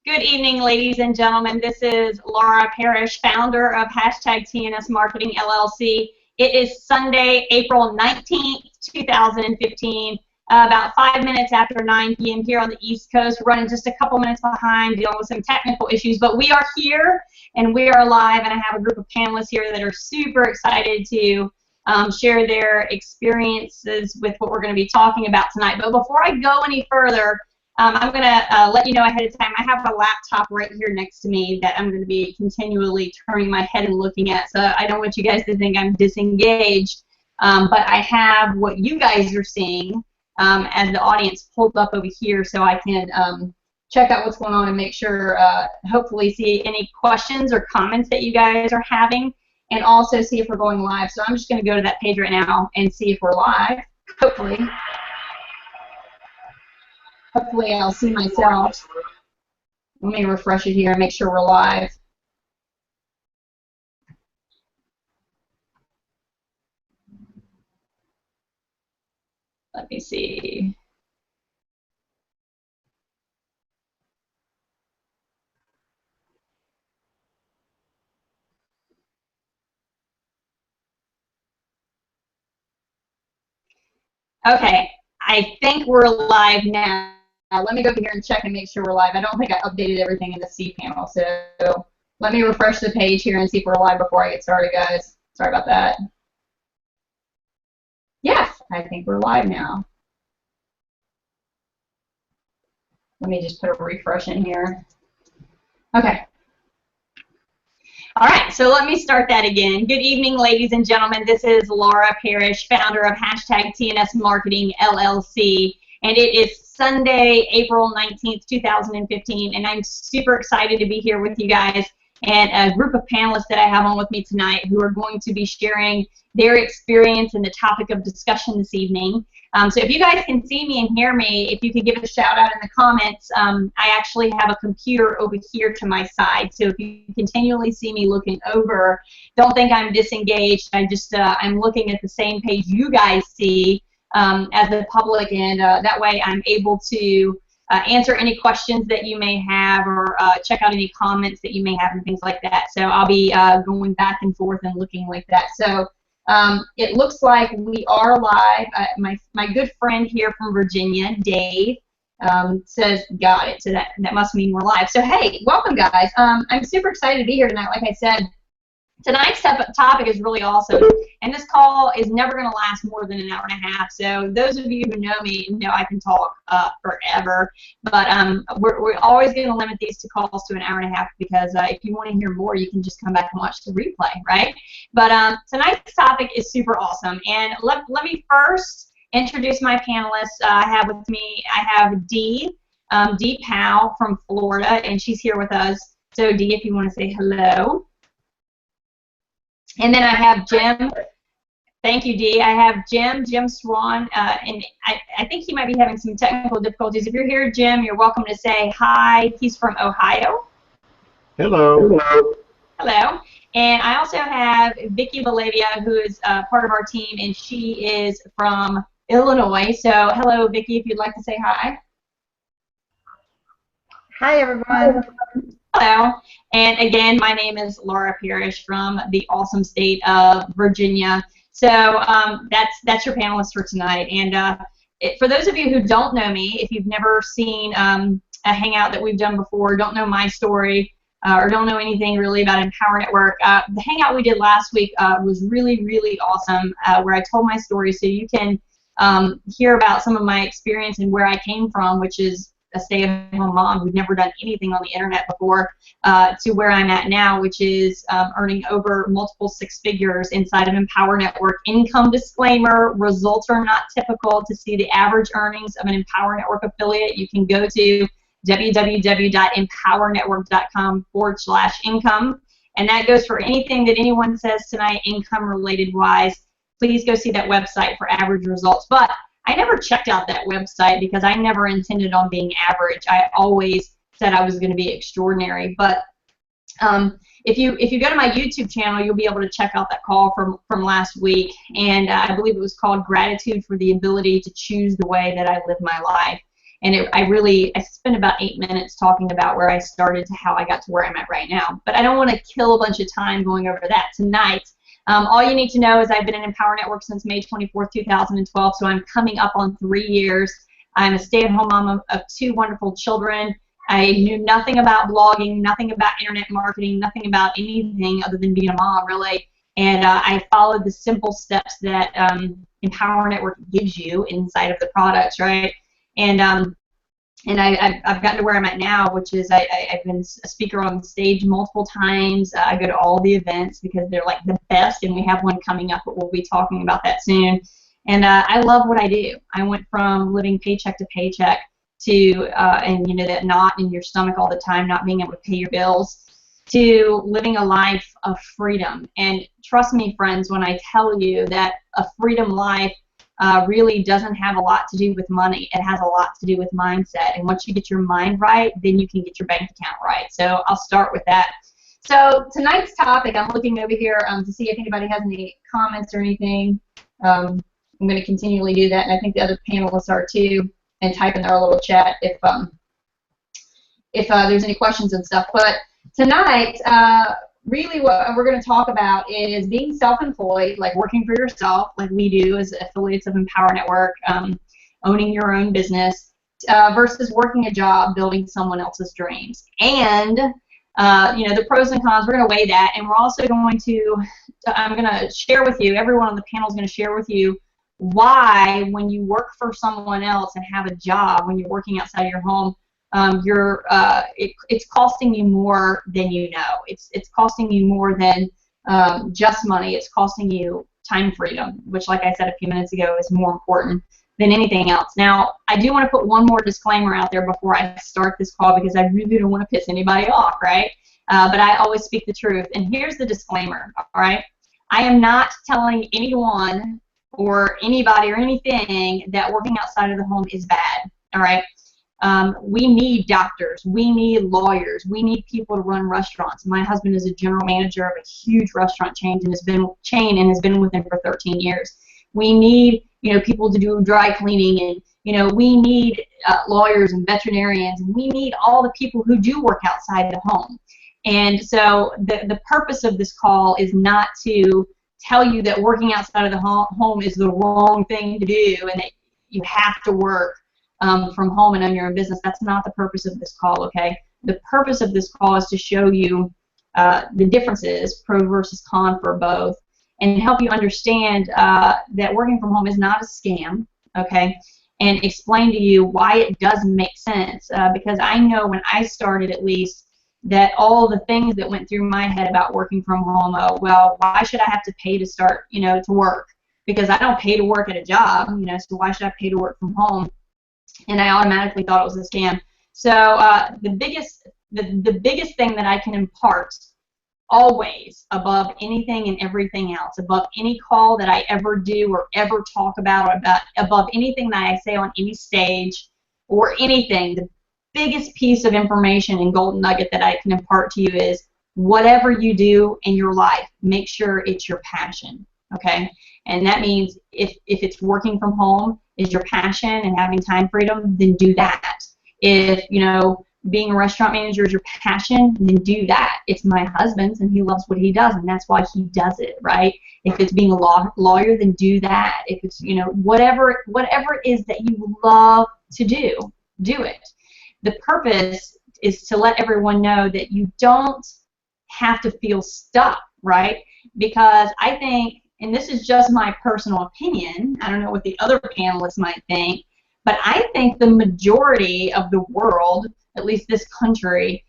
Good evening, ladies and gentlemen. This is Laura Parrish, founder of #TNS Marketing LLC. It is Sunday, April 19th, 2015, about 5 minutes after 9 p.m. here on the East Coast. We're running just a couple minutes behind, dealing with some technical issues, but we are here and we are live, and I have a group of panelists here that are super excited to share their experiences with what we're going to be talking about tonight. But before I go any further, I'm going to let you know ahead of time, I have a laptop right here next to me that I'm going to be continually turning my head and looking at, so I don't want you guys to think I'm disengaged, but I have what you guys are seeing as the audience pulled up over here, so I can check out what's going on and make sure, hopefully see any questions or comments that you guys are having, and also see if we're going live. So I'm just going to go to that page right now and see if we're live, hopefully. Hopefully I'll see myself. Let me refresh it here and make sure we're live. Let me see. Okay, I think we're live now. Let me go over here and check and make sure we're live. I don't think I updated everything in the C panel, so let me refresh the page here and see if we're live before I get started, guys. Sorry about that. Yes, I think we're live now. Let me just put a refresh in here. Okay. All right, so let me start that again. Good evening, ladies and gentlemen. This is Laura Parrish, founder of #TNS Marketing LLC, and it is Sunday, April 19th, 2015, and I'm super excited to be here with you guys and a group of panelists that I have on with me tonight who are going to be sharing their experience and the topic of discussion this evening. So if you guys can see me and hear me, if you could give a shout out in the comments. I actually have a computer over here to my side, so if you continually see me looking over, don't think I'm disengaged. I'm looking at the same page you guys see as the public, and that way I'm able to answer any questions that you may have, or check out any comments that you may have and things like that. So I'll be going back and forth and looking like that. So it looks like we are live. My good friend here from Virginia, Dave, says got it. So that must mean we're live. So hey, welcome guys. I'm super excited to be here tonight. Like I said, tonight's topic is really awesome, and this call is never going to last more than an hour and a half. So those of you who know me know I can talk forever, but we're always going to limit these two calls to an hour and a half, because if you want to hear more, you can just come back and watch the replay, right? But tonight's topic is super awesome, and let me first introduce my panelists. I have with me, I have Dee Powell from Florida, and she's here with us. So Dee, if you want to say hello. And then I have Jim. Thank you, Dee. I have Jim Swan, and I think he might be having some technical difficulties. If you're here, Jim, you're welcome to say hi. He's from Ohio. Hello. Hello. And I also have Vicki Valavia, who is part of our team, and she is from Illinois. So hello, Vicki, if you'd like to say hi. Hi, everyone. Hello, and again, my name is Laura Parrish from the awesome state of Virginia. So that's your panelist for tonight. And for those of you who don't know me, if you've never seen a hangout that we've done before, don't know my story, or don't know anything really about Empower Network, the hangout we did last week was really, really awesome, where I told my story, so you can hear about some of my experience and where I came from, which is a stay-at-home mom who'd never done anything on the internet before, to where I'm at now, which is earning over multiple six figures inside of Empower Network. Income disclaimer: results are not typical. To see the average earnings of an Empower Network affiliate, you can go to www.empowernetwork.com/income, and that goes for anything that anyone says tonight, income related wise. Please go see that website for average results. But I never checked out that website because I never intended on being average. I always said I was going to be extraordinary. But if you go to my YouTube channel, you'll be able to check out that call from last week, and I believe it was called "Gratitude for the Ability to Choose the Way That I Live My Life." And I spent about 8 minutes talking about where I started to how I got to where I'm at right now. But I don't want to kill a bunch of time going over that tonight. All you need to know is I've been in Empower Network since May 24th, 2012, so I'm coming up on 3 years. I'm a stay-at-home mom of 2 wonderful children. I knew nothing about blogging, nothing about internet marketing, nothing about anything other than being a mom, really. And I followed the simple steps that Empower Network gives you inside of the products, right? And I've gotten to where I'm at now, which is I've been a speaker on stage multiple times. I go to all the events because they're like the best, and we have one coming up, but we'll be talking about that soon. And I love what I do. I went from living paycheck to paycheck to, and you know, that knot in your stomach all the time, not being able to pay your bills, to living a life of freedom. And trust me, friends, when I tell you that a freedom life really doesn't have a lot to do with money. It has a lot to do with mindset. And once you get your mind right, then you can get your bank account right. So I'll start with that. So tonight's topic, I'm looking over here to see if anybody has any comments or anything. I'm going to continually do that, and I think the other panelists are too, and type in their little chat if there's any questions and stuff. But tonight, really what we're going to talk about is being self-employed, like working for yourself, like we do as affiliates of Empower Network, owning your own business, versus working a job, building someone else's dreams. And, you know, the pros and cons, we're going to weigh that, and we're also going to, I'm going to share with you, everyone on the panel is going to share with you why when you work for someone else and have a job, when you're working outside of your home, it's costing you more than you know. It's costing you more than just money. It's costing you time freedom, which, like I said a few minutes ago, is more important than anything else. Now, I do want to put one more disclaimer out there before I start this call, because I really don't want to piss anybody off, right? But I always speak the truth. And here's the disclaimer, all right? I am not telling anyone or anybody or anything that working outside of the home is bad, all right? We need doctors, we need lawyers, we need people to run restaurants. My husband is a general manager of a huge restaurant chain and has been with them for 13 years. We need, you know, people to do dry cleaning, and you know, we need lawyers and veterinarians, and we need all the people who do work outside the home. And so the purpose of this call is not to tell you that working outside of the home is the wrong thing to do and that you have to work from home and own your own business. That's not the purpose of this call, okay? The purpose of this call is to show you the differences, pro versus con for both, and help you understand that working from home is not a scam, okay? And explain to you why it does make sense, because I know when I started, at least, that all the things that went through my head about working from home, well, why should I have to pay to start, you know, to work? Because I don't pay to work at a job, you know, so why should I pay to work from home? And I automatically thought it was a scam. So the biggest thing that I can impart always, above anything and everything else, above any call that I ever do or ever talk about, or above anything that I say on any stage or anything, the biggest piece of information and golden nugget that I can impart to you is whatever you do in your life, make sure it's your passion, okay? And that means if it's working from home is your passion and having time freedom, then do that. If, you know, being a restaurant manager is your passion, then do that. It's my husband's, and he loves what he does, and that's why he does it, right? If it's being a lawyer, then do that. If it's, you know, whatever it is that you love to do, do it. The purpose is to let everyone know that you don't have to feel stuck, right? Because I think, and this is just my personal opinion, I don't know what the other panelists might think, but I think the majority of the world, at least this country,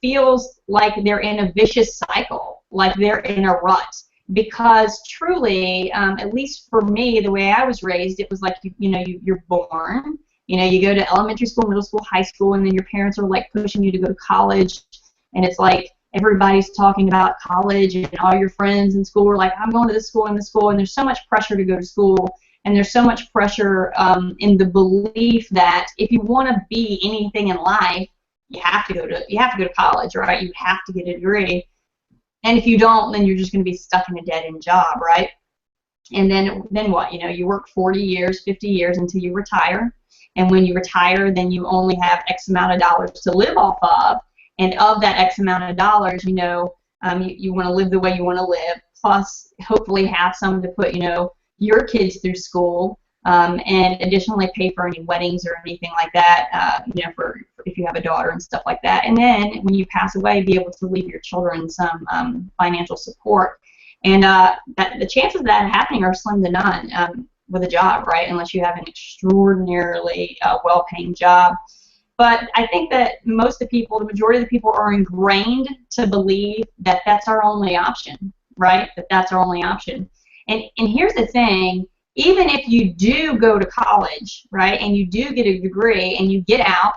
feels like they're in a vicious cycle, like they're in a rut. Because truly, at least for me, the way I was raised, it was like, you're born, you go to elementary school, middle school, high school, and then your parents are like pushing you to go to college, and it's like everybody's talking about college, and all your friends in school are like, I'm going to this school and this school, and there's so much pressure to go to school, and there's so much pressure in the belief that if you want to be anything in life, you have to go to college, right? You have to get a degree. And if you don't, then you're just going to be stuck in a dead-end job, right? And then what? You work 40 years, 50 years until you retire, and when you retire, then you only have X amount of dollars to live off of, and of that X amount of dollars, you know, you want to live the way you want to live, plus hopefully have some to put, you know, your kids through school, and additionally pay for any weddings or anything like that, you know, for if you have a daughter and stuff like that. And then when you pass away, be able to leave your children some financial support. And the chances of that happening are slim to none with a job, right? Unless you have an extraordinarily well-paying job. But I think that most of the people, the majority of the people, are ingrained to believe that that's our only option, right? That that's our only option. And here's the thing, even if you do go to college, right, and you do get a degree and you get out,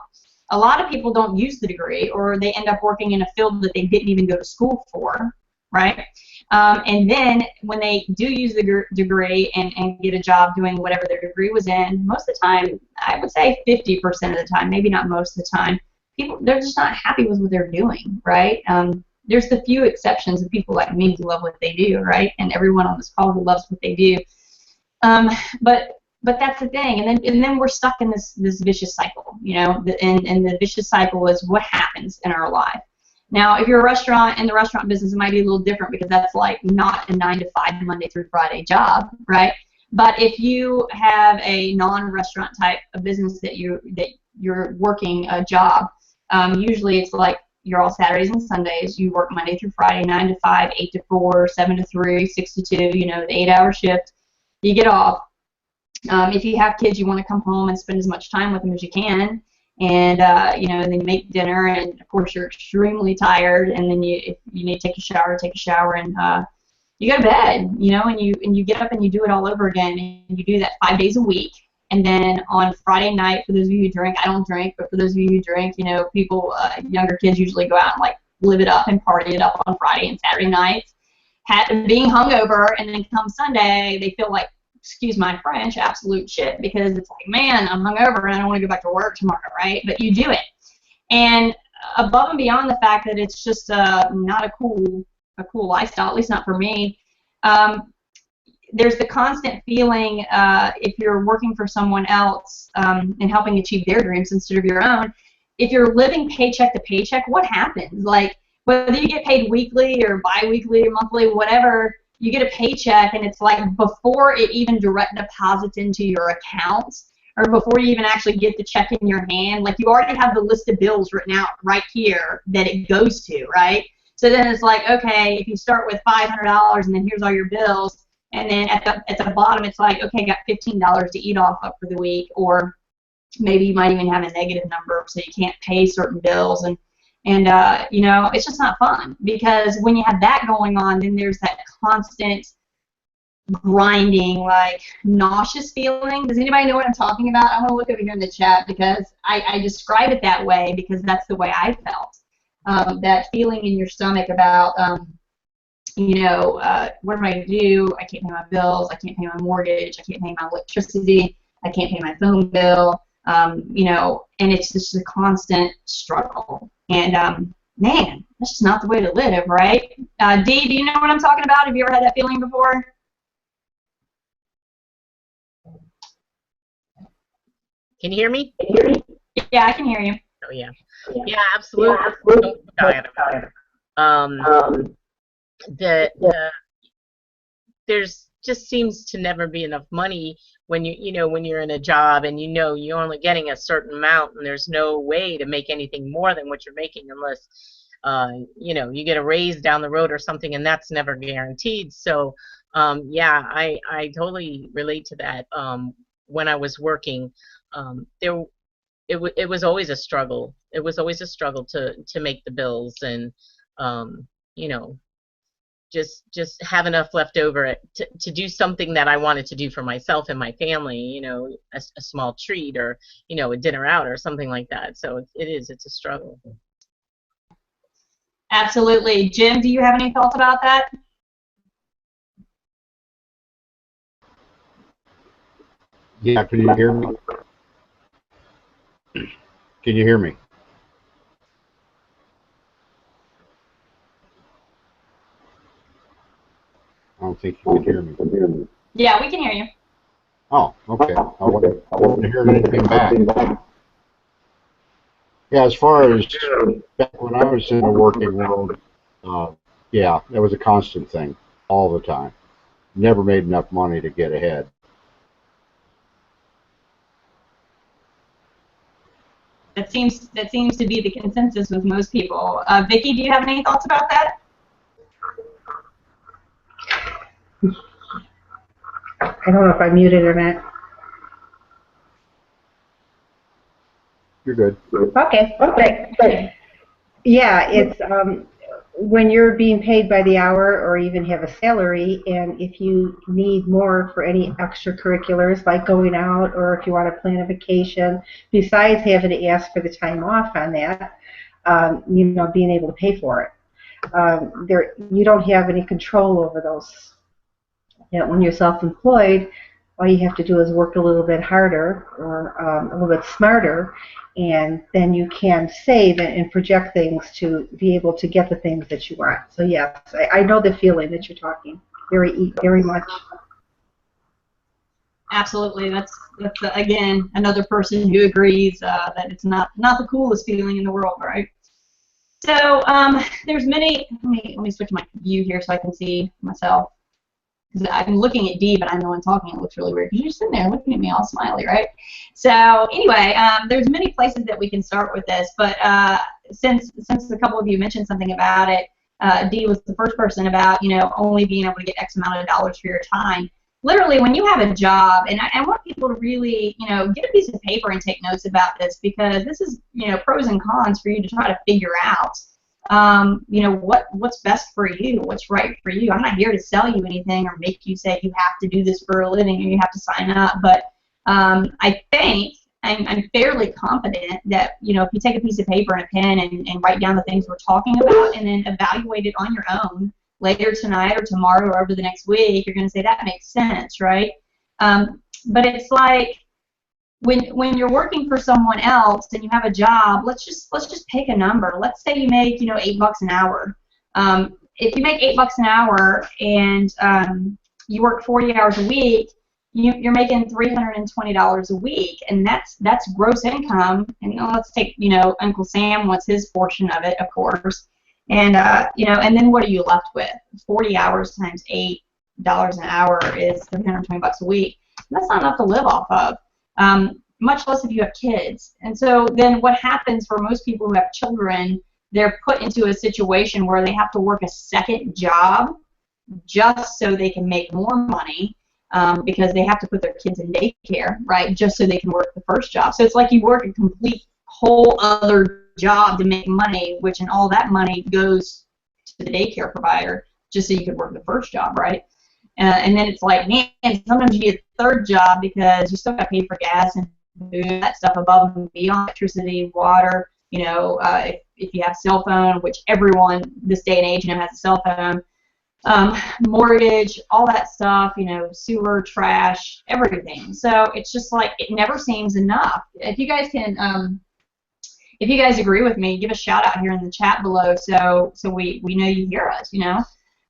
a lot of people don't use the degree, or they end up working in a field that they didn't even go to school for, right? And then when they do use the degree and get a job doing whatever their degree was in, most of the time, I would say 50% of the time, maybe not most of the time, people, they're just not happy with what they're doing, right? There's the few exceptions of people like me who love what they do, right? And everyone on this call who loves what they do. But that's the thing, and then we're stuck in this vicious cycle, you know. And the vicious cycle is what happens in our life. Now, if you're a restaurant, in the restaurant business, it might be a little different because that's like not a 9 to 5 Monday through Friday job, right? But if you have a non-restaurant type of business that you're working a job, usually it's like you're all Saturdays and Sundays. You work Monday through Friday, 9 to 5, 8 to 4, 7 to 3, 6 to 2. You know, the 8-hour shift. You get off. If you have kids, you want to come home and spend as much time with them as you can. And you know, then make dinner, and of course you're extremely tired, and then if you need to take a shower, and you go to bed, you know, and you get up and you do it all over again, and you do that 5 days a week. And then on Friday night, for those of you who drink, I don't drink, but for those of you who drink, you know, people, younger kids usually go out and like live it up and party it up on Friday and Saturday nights, being hungover, and then come Sunday, they feel like, excuse my French, absolute shit, because it's like, man, I'm hungover and I don't want to go back to work tomorrow, right? But you do it. And above and beyond the fact that it's just not a cool lifestyle, at least not for me, there's the constant feeling, if you're working for someone else and helping achieve their dreams instead of your own, if you're living paycheck to paycheck, what happens? Like, whether you get paid weekly or bi-weekly or monthly, whatever, you get a paycheck, and it's like before it even direct deposits into your account, or before you even actually get the check in your hand, like you already have the list of bills written out right here that it goes to, right? So then it's like, okay, if you start with $500 and then here's all your bills, and then at the bottom it's like, okay, got $15 to eat off of for the week, or maybe you might even have a negative number so you can't pay certain bills, and you know, it's just not fun, because when you have that going on, then there's that constant grinding, like nauseous feeling. Does anybody know what I'm talking about? I want to look over here in the chat, because I describe it that way because that's the way I felt. That feeling in your stomach about, you know, what am I going to do? I can't pay my bills. I can't pay my mortgage. I can't pay my electricity. I can't pay my phone bill. You know, and it's just a constant struggle. And man, that's just not the way to live, right? Dee, do you know what I'm talking about? Have you ever had that feeling before? Can you hear me? Yeah, I can hear you. Oh yeah. Yeah, absolutely. There's just seems to never be enough money when when you're in a job, and you're only getting a certain amount, and there's no way to make anything more than what you're making unless you get a raise down the road or something, and that's never guaranteed. So yeah, I totally relate to that. When I was working, it was always a struggle. It was always a struggle to make the bills, and you know, just have enough left over to do something that I wanted to do for myself and my family, you know, a small treat, or a dinner out or something like that. So it's a struggle. Absolutely. Jim, do you have any thoughts about that? Yeah, can you hear me? Can you hear me? I don't think you can hear me. Yeah, we can hear you. Oh, okay. I wasn't hearing anything back. Yeah, as far as back when I was in the working world, yeah, that was a constant thing all the time. Never made enough money to get ahead. That seems to be the consensus with most people. Vicki, do you have any thoughts about that? I don't know if I'm muted or not. You're good. Okay, great. Yeah, it's when you're being paid by the hour or even have a salary, and if you need more for any extracurriculars like going out or if you want to plan a vacation, besides having to ask for the time off on that, you know, being able to pay for it. You don't have any control over those. You know, when you're self-employed, all you have to do is work a little bit harder or a little bit smarter, and then you can save and project things to be able to get the things that you want. So yes, I know the feeling that you're talking very much. Absolutely. That's again another person who agrees that it's not the coolest feeling in the world, right? So there's many. Let me switch my view here so I can see myself. Because I'm looking at Dee, but I'm the one talking. It looks really weird because you're sitting there looking at me all smiley, right? So anyway, there's many places that we can start with this, but since a couple of you mentioned something about it, Dee was the first person about, you know, only being able to get X amount of dollars for your time. Literally, when you have a job, and I want people to really, you know, get a piece of paper and take notes about this, because this is, you know, pros and cons for you to try to figure out. You know, what's best for you, what's right for you. I'm not here to sell you anything or make you say you have to do this for a living or you have to sign up, but I think I'm fairly confident that, you know, if you take a piece of paper and a pen and write down the things we're talking about and then evaluate it on your own later tonight or tomorrow or over the next week, you're going to say that makes sense, right? But it's like, when you're working for someone else and you have a job, let's just pick a number. Let's say you make, you know, $8 an hour. If you make $8 an hour and you work 40 hours a week, you're making $320 a week, and that's gross income. And let's take, you know, Uncle Sam, what's his portion of it, of course. And you know, and then what are you left with? 40 hours times $8 an hour is $320 a week. That's not enough to live off of. Much less if you have kids. And so then what happens for most people who have children, they're put into a situation where they have to work a second job just so they can make more money, because they have to put their kids in daycare, right, just so they can work the first job. So it's like you work a complete whole other job to make money, which and all that money goes to the daycare provider just so you could work the first job, right? And then it's like, man, sometimes you need a third job because you still got to pay for gas and food, that stuff above and beyond electricity, water, you know, if you have a cell phone, which everyone this day and age, you know, has a cell phone, mortgage, all that stuff, you know, sewer, trash, everything. So it's just like, it never seems enough. If you guys can, if you guys agree with me, give a shout out here in the chat below so we know you hear us, you know,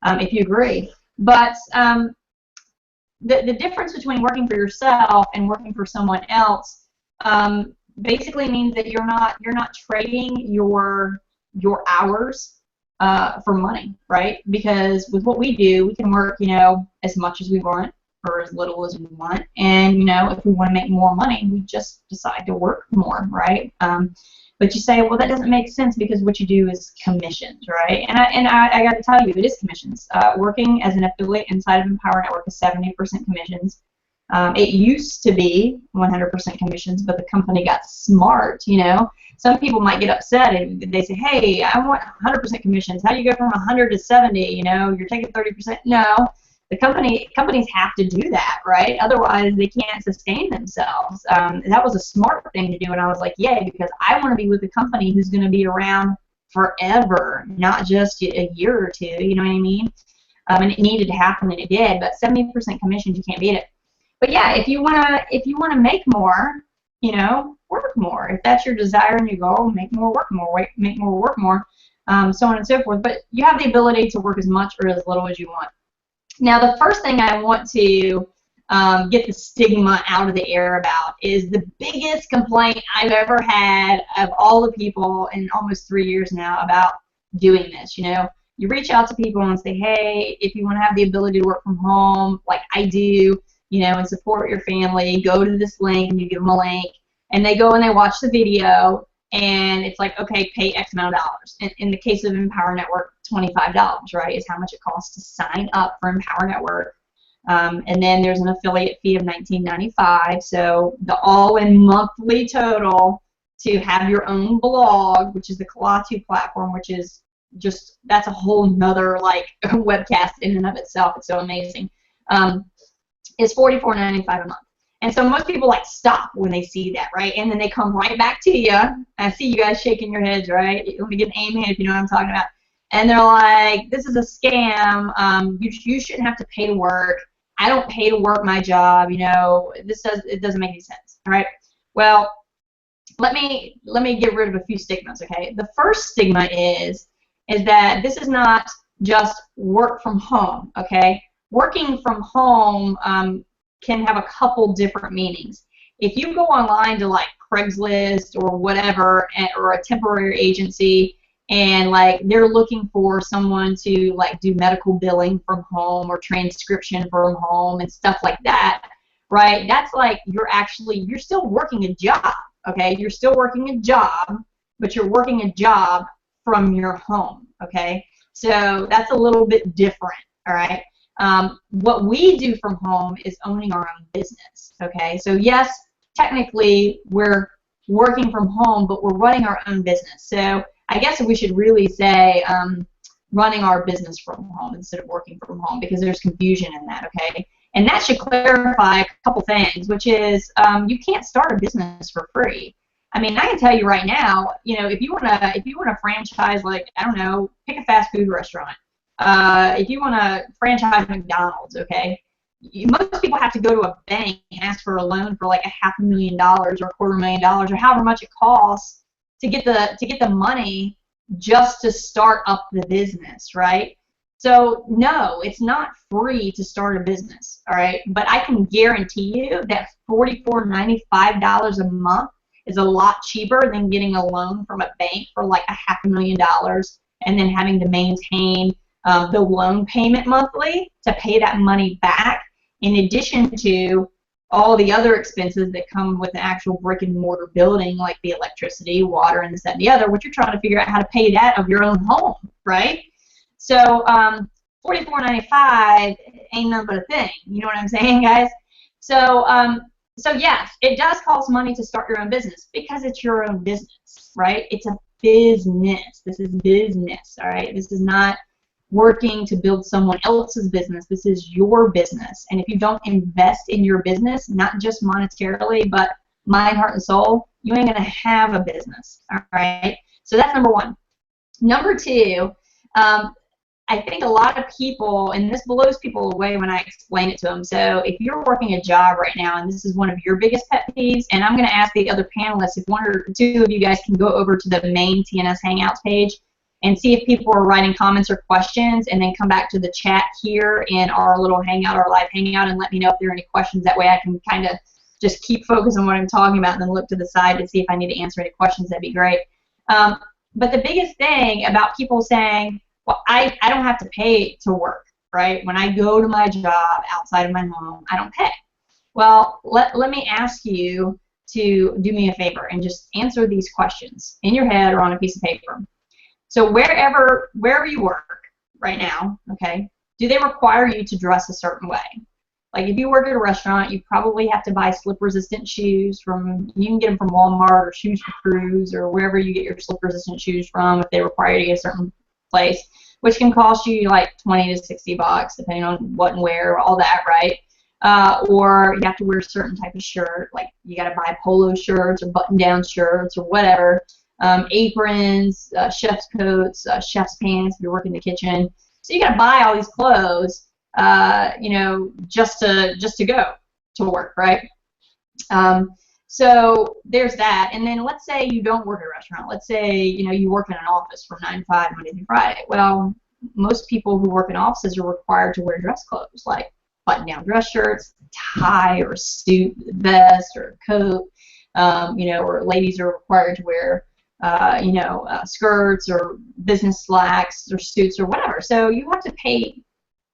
if you agree. But the difference between working for yourself and working for someone else basically means that you're not trading your hours for money, right? Because with what we do, we can work, you know, as much as we want or as little as we want, and you know, if we want to make more money, we just decide to work more, right? But you say, well, that doesn't make sense because what you do is commissions, right? And I got to tell you, it is commissions. Working as an affiliate inside of Empower Network is 70% commissions. It used to be 100% commissions, but the company got smart, you know. Some people might get upset and they say, hey, I want 100% commissions. How do you go from 100 to 70? You know, you're taking 30%. No, the companies have to do that, right? Otherwise, they can't sustain themselves. That was a smart thing to do, and I was like, yay, because I want to be with a company who's going to be around forever, not just a year or two. You know what I mean? And it needed to happen, and it did. But 70% commissions, you can't beat it. But yeah, if you wanna make more, you know, work more. If that's your desire and your goal, make more, work more, make more, work more, so on and so forth. But you have the ability to work as much or as little as you want. Now, the first thing I want to get the stigma out of the air about is the biggest complaint I've ever had of all the people in almost 3 years now about doing this. You know, you reach out to people and say, hey, if you want to have the ability to work from home, like I do, you know, and support your family, go to this link, and you give them a link, and they go and they watch the video, and it's like, okay, pay X amount of dollars. In the case of Empower Network, $25, right, is how much it costs to sign up for Empower Network. And then there's an affiliate fee of $19.95. So the all-in monthly total to have your own blog, which is the Kalatu platform, which is just, that's a whole nother like webcast in and of itself. It's so amazing. Is $44.95 a month. And so most people like stop when they see that, right? And then they come right back to you. I see you guys shaking your heads, right? Let me get an amen if you know what I'm talking about. And they're like, this is a scam. You shouldn't have to pay to work. I don't pay to work my job. You know, it doesn't make any sense. All right. Well, let me get rid of a few stigmas. Okay. The first stigma is that this is not just work from home. Okay. Working from home can have a couple different meanings. If you go online to like Craigslist or whatever, or a temporary agency, and like they're looking for someone to like do medical billing from home or transcription from home and stuff like that, right? That's like you're still working a job, okay? You're still working a job, but you're working a job from your home, okay? So that's a little bit different, all right? What we do from home is owning our own business, okay? So yes, technically we're working from home, but we're running our own business. So I guess we should really say running our business from home instead of working from home, because there's confusion in that, okay? And that should clarify a couple things, which is you can't start a business for free. I mean, I can tell you right now, you know, if you wanna franchise, like, I don't know, pick a fast food restaurant. If you want to franchise McDonald's, okay, most people have to go to a bank and ask for a loan for like $500,000 or $250,000 or however much it costs to get the money just to start up the business, right? So no, it's not free to start a business, all right? But I can guarantee you that $44.95 a month is a lot cheaper than getting a loan from a bank for like $500,000 and then having to maintain the loan payment monthly to pay that money back, in addition to all the other expenses that come with an actual brick and mortar building, like the electricity, water, and this, that, and the other, which you're trying to figure out how to pay that of your own home, right? So $44.95 ain't nothing but a thing. You know what I'm saying, guys? So yes, it does cost money to start your own business because it's your own business, right? It's a business. This is business, all right? This is not working to build someone else's business. This is your business. And if you don't invest in your business, not just monetarily, but mind, heart, and soul, you ain't going to have a business. All right? So that's number one. Number two, I think a lot of people, and this blows people away when I explain it to them. So if you're working a job right now, and this is one of your biggest pet peeves, and I'm going to ask the other panelists if one or two of you guys can go over to the main TNS Hangouts page and see if people are writing comments or questions, and then come back to the chat here in our little hangout, our live hangout, and let me know if there are any questions. That way I can kind of just keep focused on what I'm talking about and then look to the side to see if I need to answer any questions. That'd be great. But the biggest thing about people saying, well, I don't have to pay to work, right? When I go to my job outside of my home, I don't pay. Well, let me ask you to do me a favor and just answer these questions in your head or on a piece of paper. So wherever you work right now, okay, do they require you to dress a certain way? Like if you work at a restaurant, you probably have to buy slip-resistant shoes you can get them from Walmart or Shoes for Crews or wherever you get your slip-resistant shoes from if they require you to get a certain place, which can cost you like $20 to $60 depending on what and where, all that, right? Or you have to wear a certain type of shirt, like you got to buy polo shirts or button-down shirts or whatever. Aprons, chef's coats, chef's pants if you're working in the kitchen. So you got to buy all these clothes, you know, just to go to work, right? So there's that. And then let's say you don't work at a restaurant. Let's say, you know, you work in an office from 9 to 5, Monday through Friday. Well, most people who work in offices are required to wear dress clothes, like button-down dress shirts, tie or suit, vest or coat, you know, or ladies are required to wear, you know, skirts or business slacks or suits or whatever. So you have to pay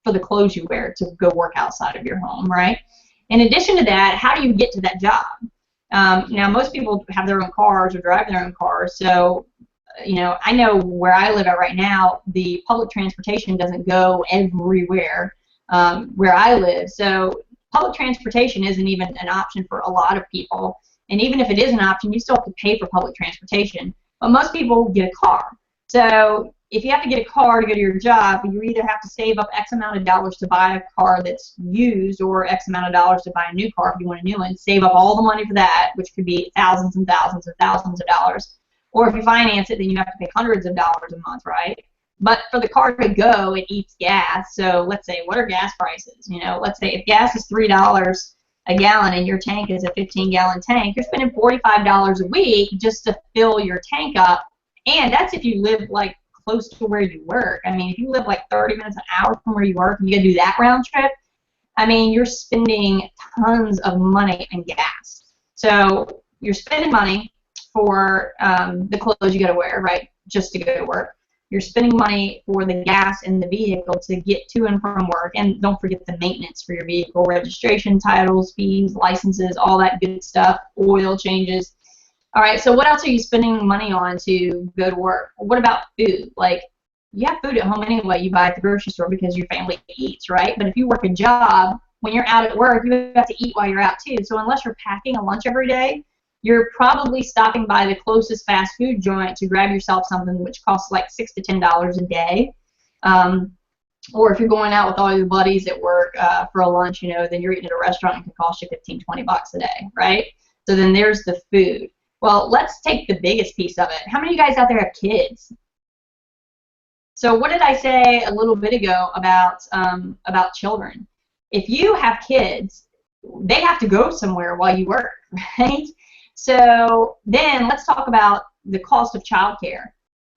for the clothes you wear to go work outside of your home, right? In addition to that, how do you get to that job? Now, most people have their own cars or drive their own cars, so you know, I know where I live at right now, the public transportation doesn't go everywhere where I live. So public transportation isn't even an option for a lot of people. And even if it is an option, you still have to pay for public transportation. But most people get a car. So if you have to get a car to go to your job, you either have to save up X amount of dollars to buy a car that's used or X amount of dollars to buy a new car if you want a new one, save up all the money for that, which could be thousands and thousands and thousands of dollars. Or if you finance it, then you have to pay hundreds of dollars a month, right? But for the car to go, it eats gas. So let's say, what are gas prices? You know, let's say if gas is $3 a gallon and your tank is a 15-gallon tank, you're spending $45 a week just to fill your tank up. And that's if you live like close to where you work. I mean, if you live like 30 minutes an hour from where you work and you gotta do that round trip, I mean, you're spending tons of money in gas. So you're spending money for the clothes you got to wear, right, just to go to work. You're spending money for the gas in the vehicle to get to and from work, and don't forget the maintenance for your vehicle, registration, titles, fees, licenses, all that good stuff, oil changes. All right, so what else are you spending money on to go to work? Well, what about food? Like, you have food at home anyway. You buy at the grocery store because your family eats, right? But if you work a job, when you're out at work, you have to eat while you're out too. So unless you're packing a lunch every day, you're probably stopping by the closest fast food joint to grab yourself something which costs like $6 to $10 a day. Or if you're going out with all your buddies at work for a lunch, you know, then you're eating at a restaurant and it can cost you $15, $20 a day, right? So then there's the food. Well, let's take the biggest piece of it. How many of you guys out there have kids? So what did I say a little bit ago about children? If you have kids, they have to go somewhere while you work, right? So then let's talk about the cost of childcare.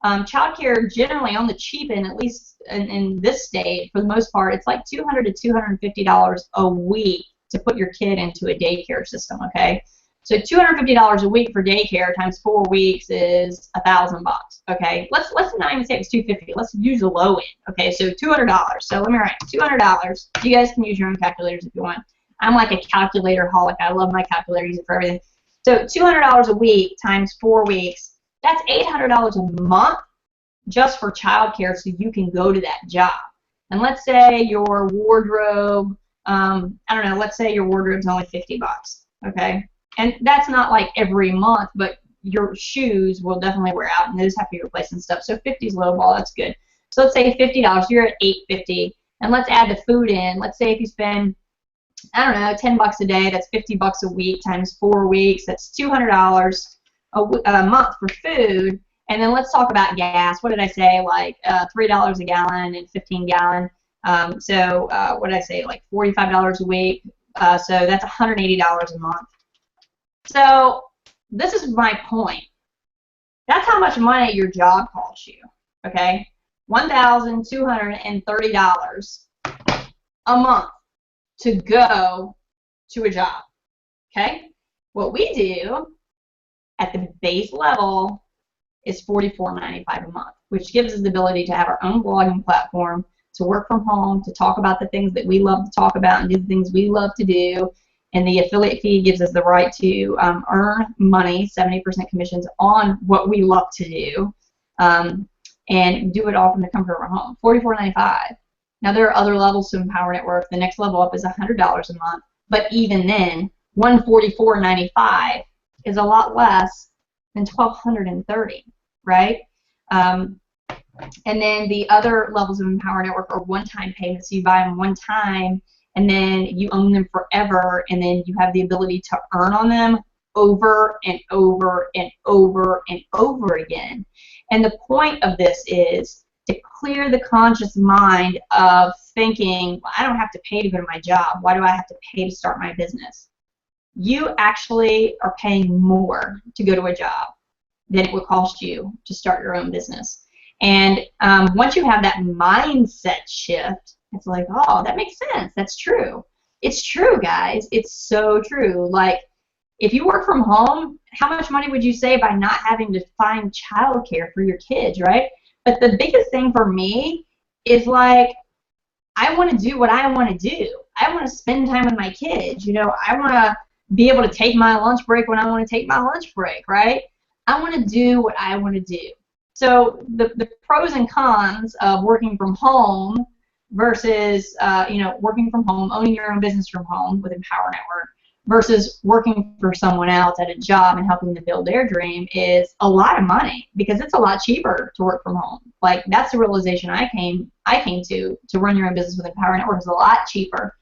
Childcare generally on the cheap end, at least in this state, for the most part, it's like $200 to $250 a week to put your kid into a daycare system, okay? So $250 a week for daycare times 4 weeks is $1,000, okay? Let's not even say it's $250. Let's use the low end, okay? So $200. So let me write $200. You guys can use your own calculators if you want. I'm like a calculator holic. I love my calculator. Use it for everything. So $200 a week times 4 weeks, that's $800 a month just for childcare so you can go to that job. And let's say your wardrobe, I don't know, let's say your wardrobe's only $50, okay? And that's not like every month, but your shoes will definitely wear out and those have to be replaced and stuff. So 50 is low ball, that's good. So let's say $50, you're at $850. And let's add the food in. Let's say if you spend, I don't know, $10 a day, that's $50 a week times 4 weeks, that's $200 a month for food. And then let's talk about gas. What did I say? Like $3 a gallon and 15 gallon. So what did I say? Like $45 a week. So that's $180 a month. So this is my point. That's how much money your job costs you. Okay, $1,230 a month to go to a job. Okay, what we do at the base level is $44.95 a month, which gives us the ability to have our own blogging platform, to work from home, to talk about the things that we love to talk about and do the things we love to do. And the affiliate fee gives us the right to earn money, 70% commissions on what we love to do, and do it all from the comfort of our home. $44.95. Now there are other levels to Empower Network. The next level up is $100 a month, but even then, $144.95 is a lot less than $1,230, right? And then the other levels of Empower Network are one-time payments. So you buy them one time, and then you own them forever, and then you have the ability to earn on them over and over and over and over again. And the point of this is to clear the conscious mind of thinking, well, I don't have to pay to go to my job. Why do I have to pay to start my business? You actually are paying more to go to a job than it would cost you to start your own business. And once you have that mindset shift, It's like, oh, that makes sense. That's true. It's true, guys. It's so true. Like, if you work from home, how much money would you save by not having to find childcare for your kids, right? But the biggest thing for me is like, I want to do what I want to do. I want to spend time with my kids. You know, I want to be able to take my lunch break when I want to take my lunch break, right? I want to do what I want to do. So the pros and cons of working from home versus, working from home, owning your own business from home with Empower Network versus working for someone else at a job and helping them build their dream is a lot of money, because it's a lot cheaper to work from home. Like, that's the realization I came to run your own business with Empower Network is a lot cheaper,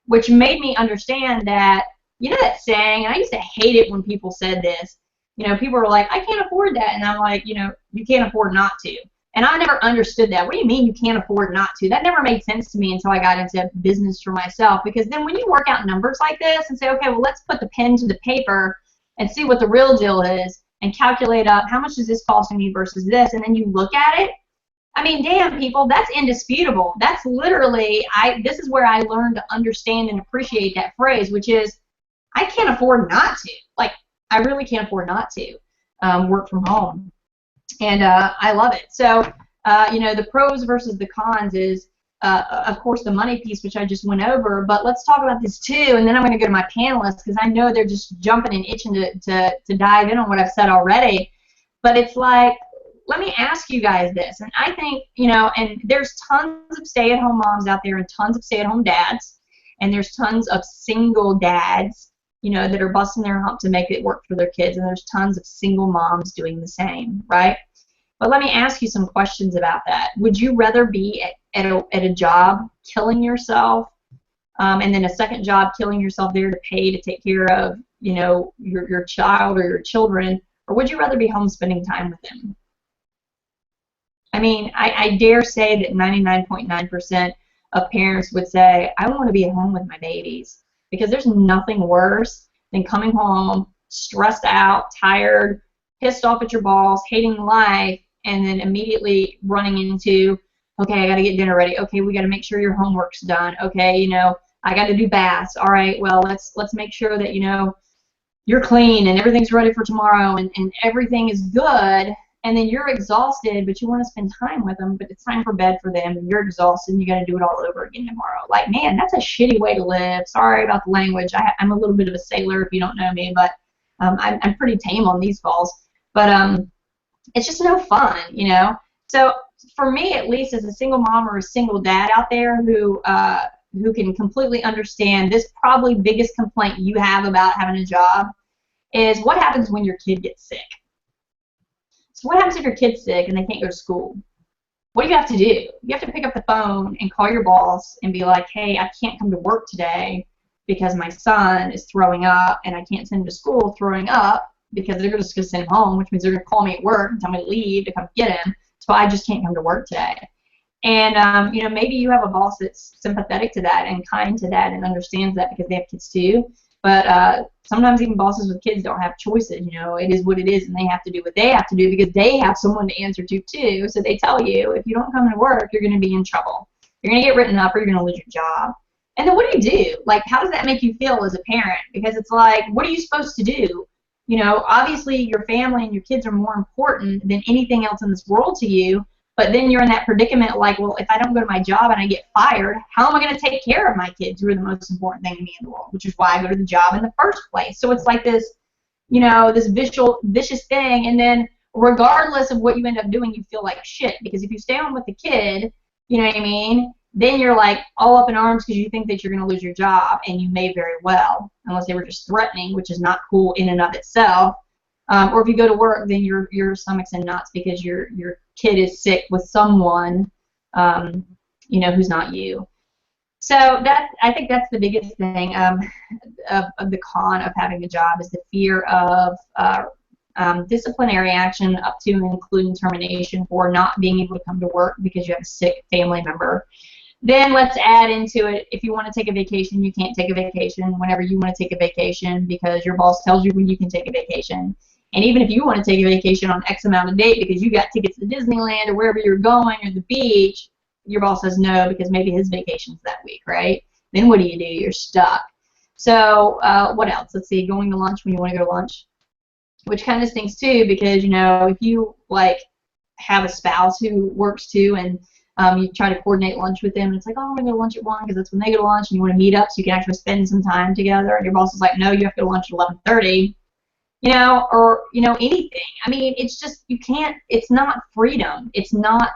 which made me understand that, you know that saying, and I used to hate it when people said this, people were like, I can't afford that, and I'm like, you can't afford not to. And I never understood that. What do you mean you can't afford not to? That never made sense to me until I got into business for myself. Because then when you work out numbers like this and say, okay, well, let's put the pen to the paper and see what the real deal is and calculate up how much is this costing me versus this, and then you look at it, I mean, damn, people, that's indisputable. That's literally, this is where I learned to understand and appreciate that phrase, which is, I can't afford not to. Like, I really can't afford not to work from home. And I love it. So, the pros versus the cons is, of course, the money piece, which I just went over. But let's talk about this too, and then I'm going to go to my panelists, because I know they're just jumping and itching to dive in on what I've said already. But it's like, let me ask you guys this. And I think, and there's tons of stay-at-home moms out there and tons of stay-at-home dads. And there's tons of single dads, that are busting their hump to make it work for their kids, and there's tons of single moms doing the same, right? But let me ask you some questions about that. Would you rather be at a job killing yourself, and then a second job killing yourself there to pay to take care of, your child or your children, or would you rather be home spending time with them? I mean, I dare say that 99.9% of parents would say, I want to be at home with my babies. Because there's nothing worse than coming home stressed out, tired, pissed off at your boss, hating life, and then immediately running into, okay, I got to get dinner ready. Okay, we got to make sure your homework's done. Okay, I got to do baths. All right, well, let's make sure that, you're clean and everything's ready for tomorrow and everything is good. And then you're exhausted, but you want to spend time with them, but it's time for bed for them, and you're exhausted, and you got to do it all over again tomorrow. Like, man, that's a shitty way to live. Sorry about the language. I'm a little bit of a sailor if you don't know me, but I'm pretty tame on these calls. But it's just no fun, So for me, at least, as a single mom or a single dad out there who can completely understand this probably biggest complaint you have about having a job is what happens when your kid gets sick. So what happens if your kid's sick and they can't go to school? What do you have to do? You have to pick up the phone and call your boss and be like, hey, I can't come to work today because my son is throwing up, and I can't send him to school throwing up because they're just going to send him home, which means they're going to call me at work and tell me to leave to come get him, so I just can't come to work today. And, maybe you have a boss that's sympathetic to that and kind to that and understands that because they have kids too. But sometimes even bosses with kids don't have choices. It is what it is, and they have to do what they have to do because they have someone to answer to too. So they tell you, if you don't come to work, you're going to be in trouble. You're going to get written up, or you're going to lose your job. And then what do you do? Like, how does that make you feel as a parent? Because it's like, what are you supposed to do? Obviously your family and your kids are more important than anything else in this world to you. But then you're in that predicament like, well, if I don't go to my job and I get fired, how am I going to take care of my kids, who are the most important thing to me in the world, which is why I go to the job in the first place. So it's like this, this vicious thing. And then regardless of what you end up doing, you feel like shit. Because if you stay home with the kid, you know what I mean, then you're like all up in arms because you think that you're going to lose your job, and you may very well, unless they were just threatening, which is not cool in and of itself. Or if you go to work, then your stomach's in knots because your kid is sick with someone, who's not you. So I think that's the biggest thing of the con of having a job is the fear of disciplinary action up to and including termination for not being able to come to work because you have a sick family member. Then let's add into it, if you want to take a vacation, you can't take a vacation whenever you want to take a vacation because your boss tells you when you can take a vacation. And even if you want to take a vacation on X amount of date because you got tickets to Disneyland or wherever you're going or the beach, your boss says no because maybe his vacation's that week, right? Then what do? You're stuck. So what else? Let's see, going to lunch when you want to go to lunch, which kind of stinks too, because if you like have a spouse who works too, and you try to coordinate lunch with them, and it's like, oh, I'm gonna go to lunch at 1 because that's when they go to lunch, and you want to meet up so you can actually spend some time together, and your boss is like, no, you have to go to lunch at 11:30, or anything. I mean, it's just, you can't. It's not freedom. It's not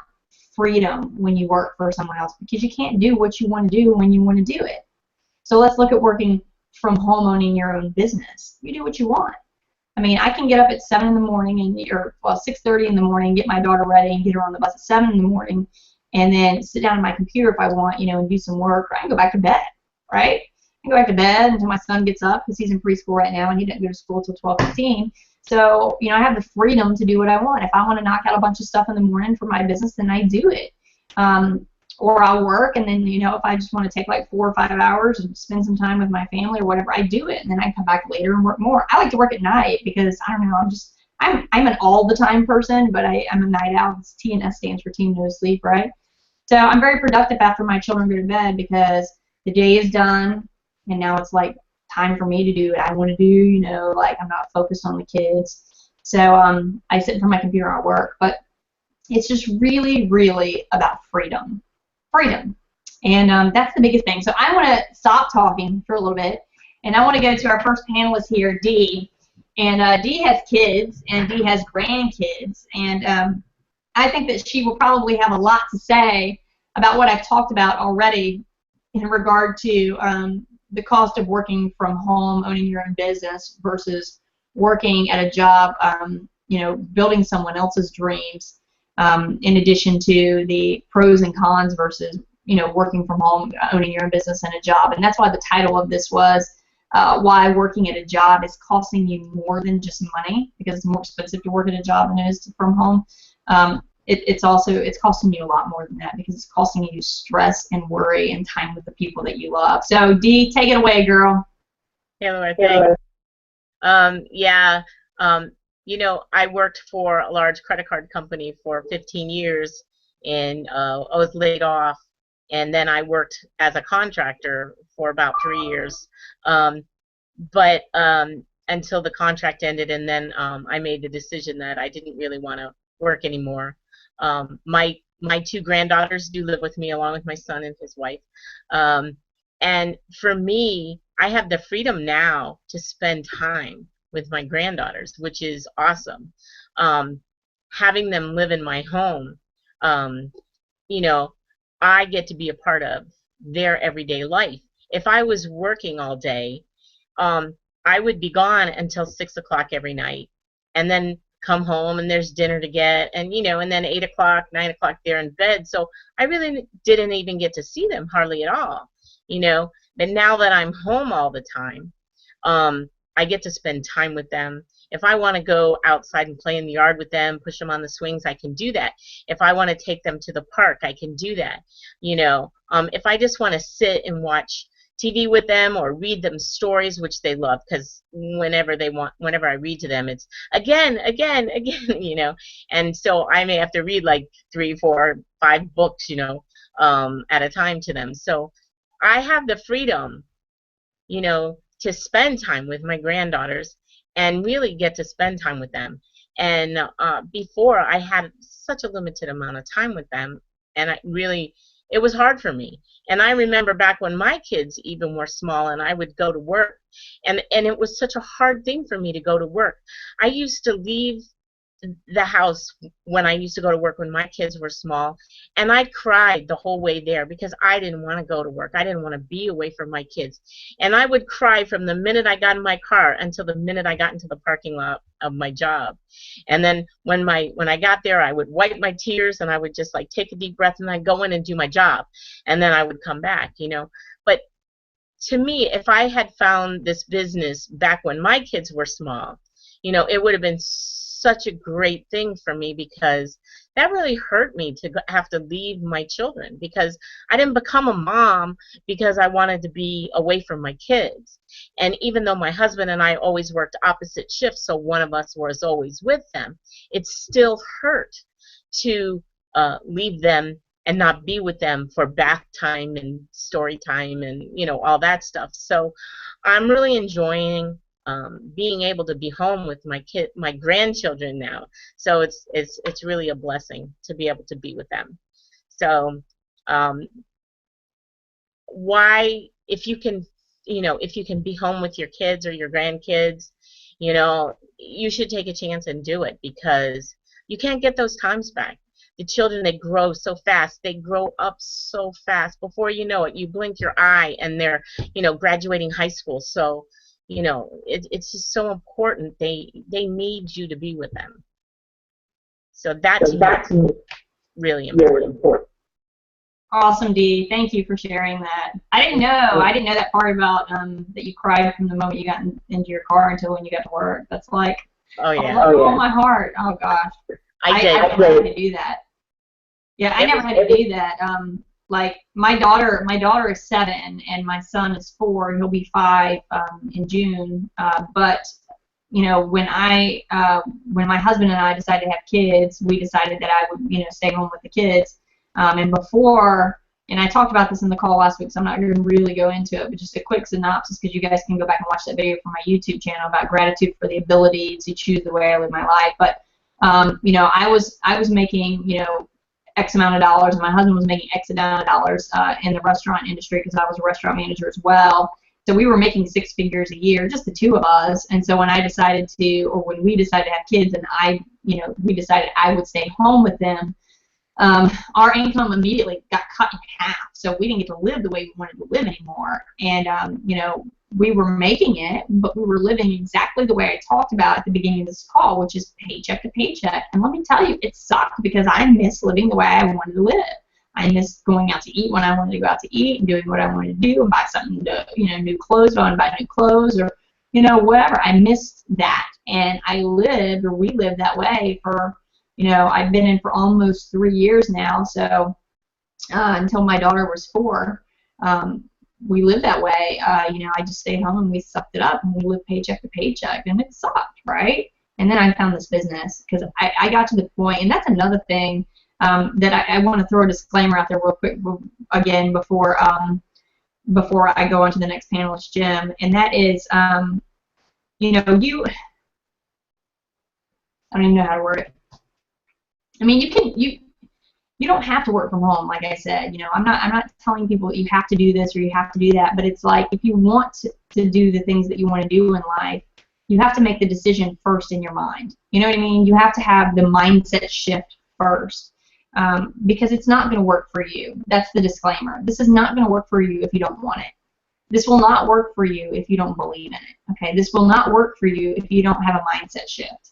freedom when you work for someone else, because you can't do what you want to do when you want to do it. So let's look at working from home, owning your own business. You do what you want. I mean, I can get up at 7 in the morning, or 6:30 in the morning, get my daughter ready and get her on the bus at 7 in the morning, and then sit down at my computer if I want, and do some work, or I can go back to bed, right? I can go back to bed until my son gets up, because he's in preschool right now and he didn't go to school till 12:15. So, I have the freedom to do what I want. If I want to knock out a bunch of stuff in the morning for my business, then I do it. Or I'll work, and then, if I just want to take like 4 or 5 hours and spend some time with my family or whatever, I do it, and then I come back later and work more. I like to work at night because, I don't know, I'm an all-the-time person, but I'm a night owl. TNS stands for Team No Sleep, right? So I'm very productive after my children go to bed, because the day is done, and now it's like time for me to do what I want to do, like I'm not focused on the kids. So I sit in front of my computer and I work, but it's just really, really about freedom. Freedom. And that's the biggest thing. So I want to stop talking for a little bit, and I want to go to our first panelist here, Dee. And Dee has kids, and Dee has grandkids, and I think that she will probably have a lot to say about what I've talked about already in regard to the cost of working from home, owning your own business, versus working at a job, building someone else's dreams. In addition to the pros and cons versus, working from home, owning your own business and a job. And that's why the title of this was why working at a job is costing you more than just money, because it's more expensive to work at a job than it is from home. It's costing you a lot more than that, because it's costing you stress and worry and time with the people that you love. So Dee, take it away, girl. Hey, Laura, thanks. I worked for a large credit card company for 15 years, and I was laid off, and then I worked as a contractor for about 3 years, but until the contract ended, and then I made the decision that I didn't really want to work anymore. My 2 granddaughters do live with me, along with my son and his wife, and for me, I have the freedom now to spend time with my granddaughters, which is awesome. Having them live in my home, I get to be a part of their everyday life. If I was working all day, I would be gone until 6 o'clock every night, and then come home and there's dinner to get, and and then 8 o'clock, 9 o'clock they're in bed. So I really didn't even get to see them hardly at all, But now that I'm home all the time, I get to spend time with them. If I want to go outside and play in the yard with them, push them on the swings, I can do that. If I want to take them to the park, I can do that. If I just want to sit and watch TV with them or read them stories, which they love, because whenever I read to them, it's again, and so I may have to read like 3, 4, 5 books, at a time to them. So I have the freedom, to spend time with my granddaughters and really get to spend time with them. And before, I had such a limited amount of time with them, and it was hard for me. And I remember back when my kids even were small, and I would go to work, and it was such a hard thing for me to go to work. I used to leave the house when I used to go to work when my kids were small, and I cried the whole way there because I didn't want to go to work. I didn't want to be away from my kids, and I would cry from the minute I got in my car until the minute I got into the parking lot of my job. And then when I got there, I would wipe my tears, and I would just like take a deep breath, and I'd go in and do my job, and then I would come back, But to me, if I had found this business back when my kids were small, it would have been such a great thing for me, because that really hurt me to have to leave my children, because I didn't become a mom because I wanted to be away from my kids. And even though my husband and I always worked opposite shifts, so one of us was always with them, it still hurt to leave them and not be with them for bath time and story time and, you know, all that stuff. So I'm really enjoying being able to be home with my grandchildren now. So it's really a blessing to be able to be with them. So um, why, if you can, you know, if you can be home with your kids or your grandkids, you know, you should take a chance and do it, because you can't get those times back. The children, they grow so fast. They grow up so fast. Before you know it, you blink your eye and they're, you know, graduating high school. So, you know, it's just so important. They need you to be with them. So that to me is really important. Awesome, Dee. Thank you for sharing that. I didn't know that part about that you cried from the moment you got into your car until when you got to work. That's like, oh yeah, oh my heart. Oh gosh. I did. I never had to do that. Yeah, I never had to do that. Like my daughter is 7 and my son is 4. He'll be 5 in June. But you know, when my husband and I decided to have kids, we decided that I would, you know, stay home with the kids. And before, and I talked about this in the call last week, so I'm not going to really go into it, but just a quick synopsis, because you guys can go back and watch that video from my YouTube channel about gratitude for the ability to choose the way I live my life. But you know, I was making, you know, X amount of dollars, and my husband was making X amount of dollars in the restaurant industry, because I was a restaurant manager as well. So we were making 6 figures a year, just the two of us. And so when I decided to, or when we decided to have kids, and we decided I would stay home with them, our income immediately got cut in half. So we didn't get to live the way we wanted to live anymore. And you know, we were making it, but we were living exactly the way I talked about at the beginning of this call, which is paycheck to paycheck. And let me tell you, it sucked, because I missed living the way I wanted to live. I missed going out to eat when I wanted to go out to eat and doing what I wanted to do and buy something to, you know, new clothes, I want to buy new clothes, or, you know, whatever. I missed that. And we lived that way for, you know, I've been in for almost 3 years now. So until my daughter was 4, we lived that way. You know, I just stayed home and we sucked it up and we lived paycheck to paycheck, and it sucked, right? And then I found this business, because I got to the point, and that's another thing that I want to throw a disclaimer out there real quick again before I go on to the next panelist, Jim, and that is, you know, I don't even know how to word it. I mean, you don't have to work from home, like I said. You know, I'm not telling people that you have to do this or you have to do that, but it's like, if you want to do the things that you want to do in life, you have to make the decision first in your mind. You know what I mean? You have to have the mindset shift first, because it's not going to work for you. That's the disclaimer. This is not going to work for you if you don't want it. This will not work for you if you don't believe in it. Okay? This will not work for you if you don't have a mindset shift.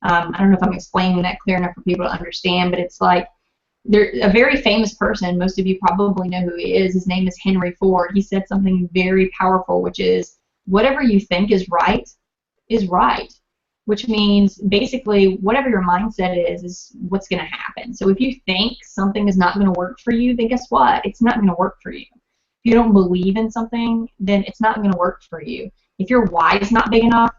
I don't know if I'm explaining that clear enough for people to understand, but it's like, a very famous person, most of you probably know who he is. His name is Henry Ford. He said something very powerful, which is, whatever you think is right, which means basically whatever your mindset is what's going to happen. So if you think something is not going to work for you, then guess what? It's not going to work for you. If you don't believe in something, then it's not going to work for you. If your why is not big enough,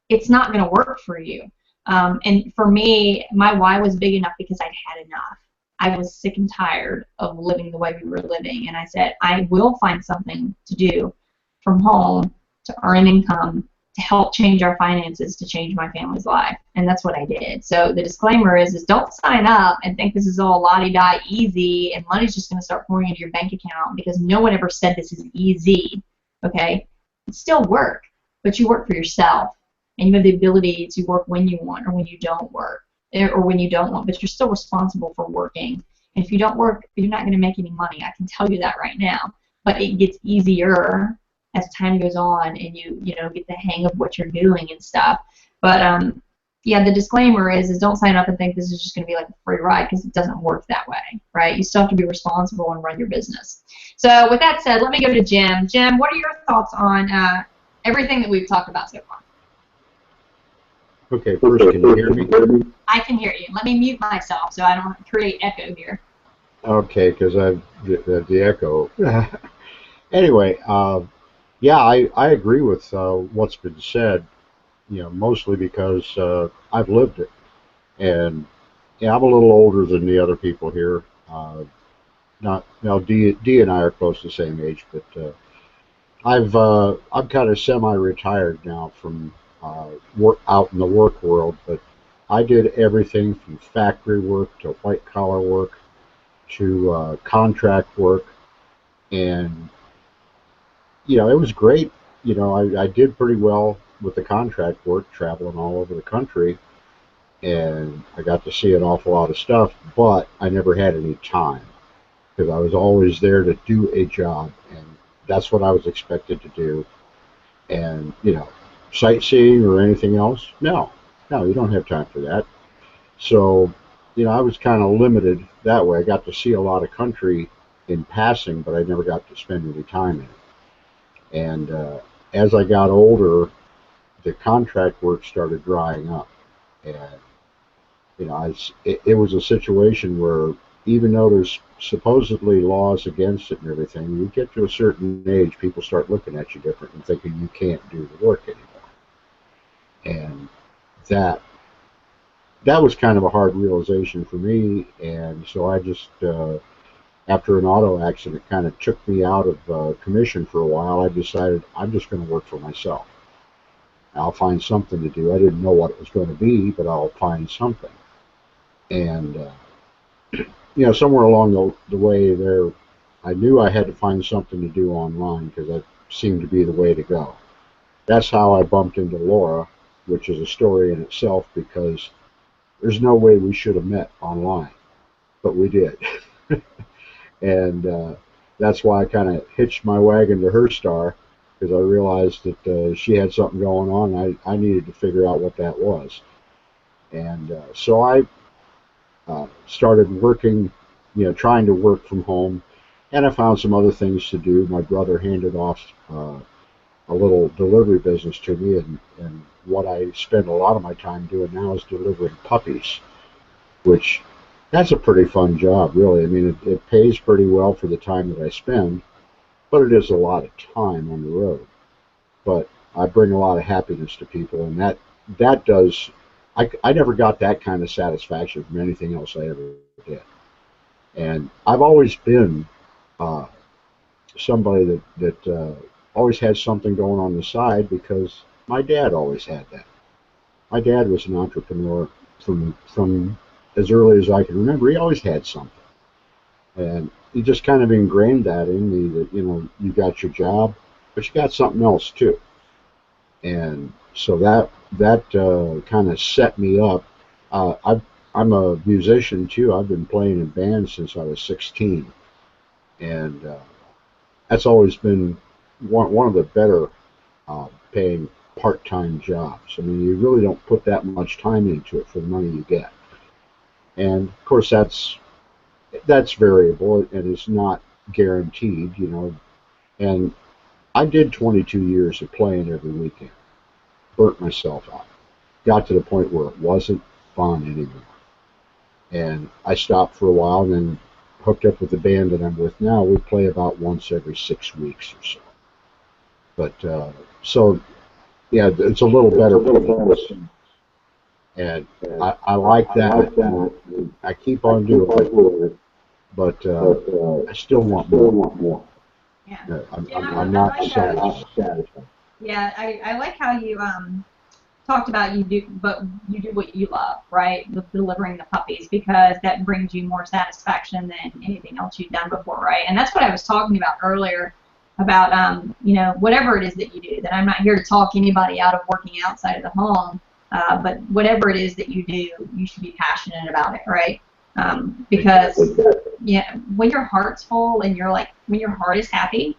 it's not going to work for you. And for me, my why was big enough because I'd had enough. I was sick and tired of living the way we were living, and I said, I will find something to do from home to earn an income to help change our finances, to change my family's life, and that's what I did. So the disclaimer is don't sign up and think this is all la-di-da easy and money's just going to start pouring into your bank account, because no one ever said this is easy, okay? It's still work, but you work for yourself, and you have the ability to work when you want or when you don't work. Or when you don't want, but you're still responsible for working. And if you don't work, you're not going to make any money. I can tell you that right now. But it gets easier as time goes on, and you know, get the hang of what you're doing and stuff. But yeah, the disclaimer is don't sign up and think this is just going to be like a free ride, because it doesn't work that way, right? You still have to be responsible and run your business. So with that said, let me go to Jim. Jim, what are your thoughts on everything that we've talked about so far? Okay, first, can you hear me? I can hear you. Let me mute myself so I don't create echo here. Okay, because I've the echo. Anyway, yeah, I agree with what's been said. You know, mostly because I've lived it, and yeah, I'm a little older than the other people here. not now. D and I are close to the same age, but I'm kind of semi-retired now from work out in the work world. But I did everything from factory work to white collar work to contract work, and it was great. I did pretty well with the contract work, traveling all over the country, and I got to see an awful lot of stuff, but I never had any time because I was always there to do a job, and that's what I was expected to do. And, sightseeing or anything else, no, you don't have time for that. So, I was kind of limited that way. I got to see a lot of country in passing, but I never got to spend any time in it. And as I got older, the contract work started drying up. And, it was a situation where even though there's supposedly laws against it and everything, you get to a certain age, people start looking at you different and thinking you can't do the work anymore. And that was kind of a hard realization for me, and so I just, after an auto accident kind of took me out of commission for a while, I decided I'm just going to work for myself. I'll find something to do. I didn't know what it was going to be, but I'll find something. And, somewhere along the way there, I knew I had to find something to do online because that seemed to be the way to go. That's how I bumped into Laura, which is a story in itself because there's no way we should have met online, but we did. And that's why I kind of hitched my wagon to her star, because I realized that she had something going on. I needed to figure out what that was. And so I started working, trying to work from home, and I found some other things to do. My brother handed off a little delivery business to me, and what I spend a lot of my time doing now is delivering puppies, which that's a pretty fun job, really. I mean, it pays pretty well for the time that I spend, but it is a lot of time on the road. But I bring a lot of happiness to people, and that does. I never got that kind of satisfaction from anything else I ever did. And I've always been somebody that always had something going on the side because my dad always had that. My dad was an entrepreneur from as early as I can remember. He always had something. And he just kind of ingrained that in me that, you got your job, but you got something else too. And so that kind of set me up. I'm a musician too. I've been playing in bands since I was 16. And that's always been one of the better paying part-time jobs. I mean, you really don't put that much time into it for the money you get. And of course that's variable and it's not guaranteed, And I did 22 years of playing every weekend. Burnt myself out. Got to the point where it wasn't fun anymore. And I stopped for a while and then hooked up with the band that I'm with now. We play about once every 6 weeks or so. But so yeah, it's a little better for me. And I like that. I keep on doing it, but I still want more. Yeah. I'm not satisfied. Yeah, I like how you talked about you do what you love, right? With delivering the puppies, because that brings you more satisfaction than anything else you've done before, right? And that's what I was talking about earlier about whatever it is that you do. That I'm not here to talk anybody out of working outside of the home, but whatever it is that you do, you should be passionate about it, right? Because when your heart's full and when your heart is happy,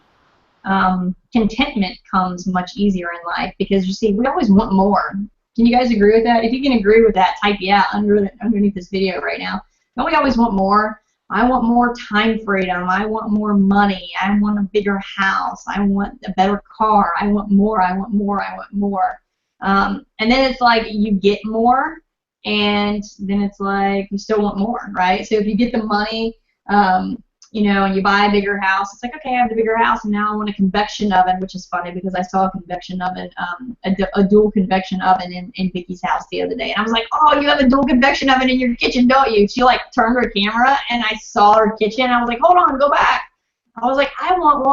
contentment comes much easier in life, because you see, we always want more. Can you guys agree with that? If you can agree with that, type yeah underneath this video right now. Don't we always want more? I want more time freedom. I want more money. I want a bigger house. I want a better car. I want more. I want more. I want more. And then it's like you get more, and then it's like you still want more, right? So if you get the money, and you buy a bigger house. It's like, okay, I have the bigger house, and now I want a convection oven, which is funny because I saw a convection oven, a dual convection oven in Vicky's house the other day, and I was like, oh, you have a dual convection oven in your kitchen, don't you? She like turned her camera, and I saw her kitchen. I was like, hold on, go back. I was like, I want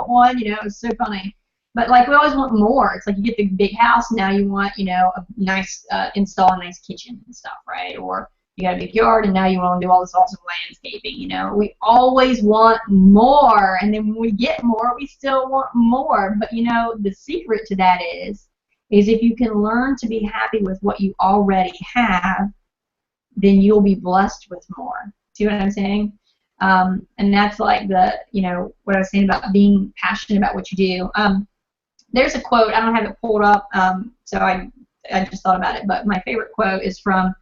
one. It was so funny. But like we always want more. It's like you get the big house, now you want, a nice install a nice kitchen and stuff, right? Or you got a big yard, and now you want to do all this awesome landscaping. We always want more, and then when we get more, we still want more. But the secret to that is if you can learn to be happy with what you already have, then you'll be blessed with more. See what I'm saying? And that's like what I was saying about being passionate about what you do. There's a quote, I don't have it pulled up, so I just thought about it, but my favorite quote is from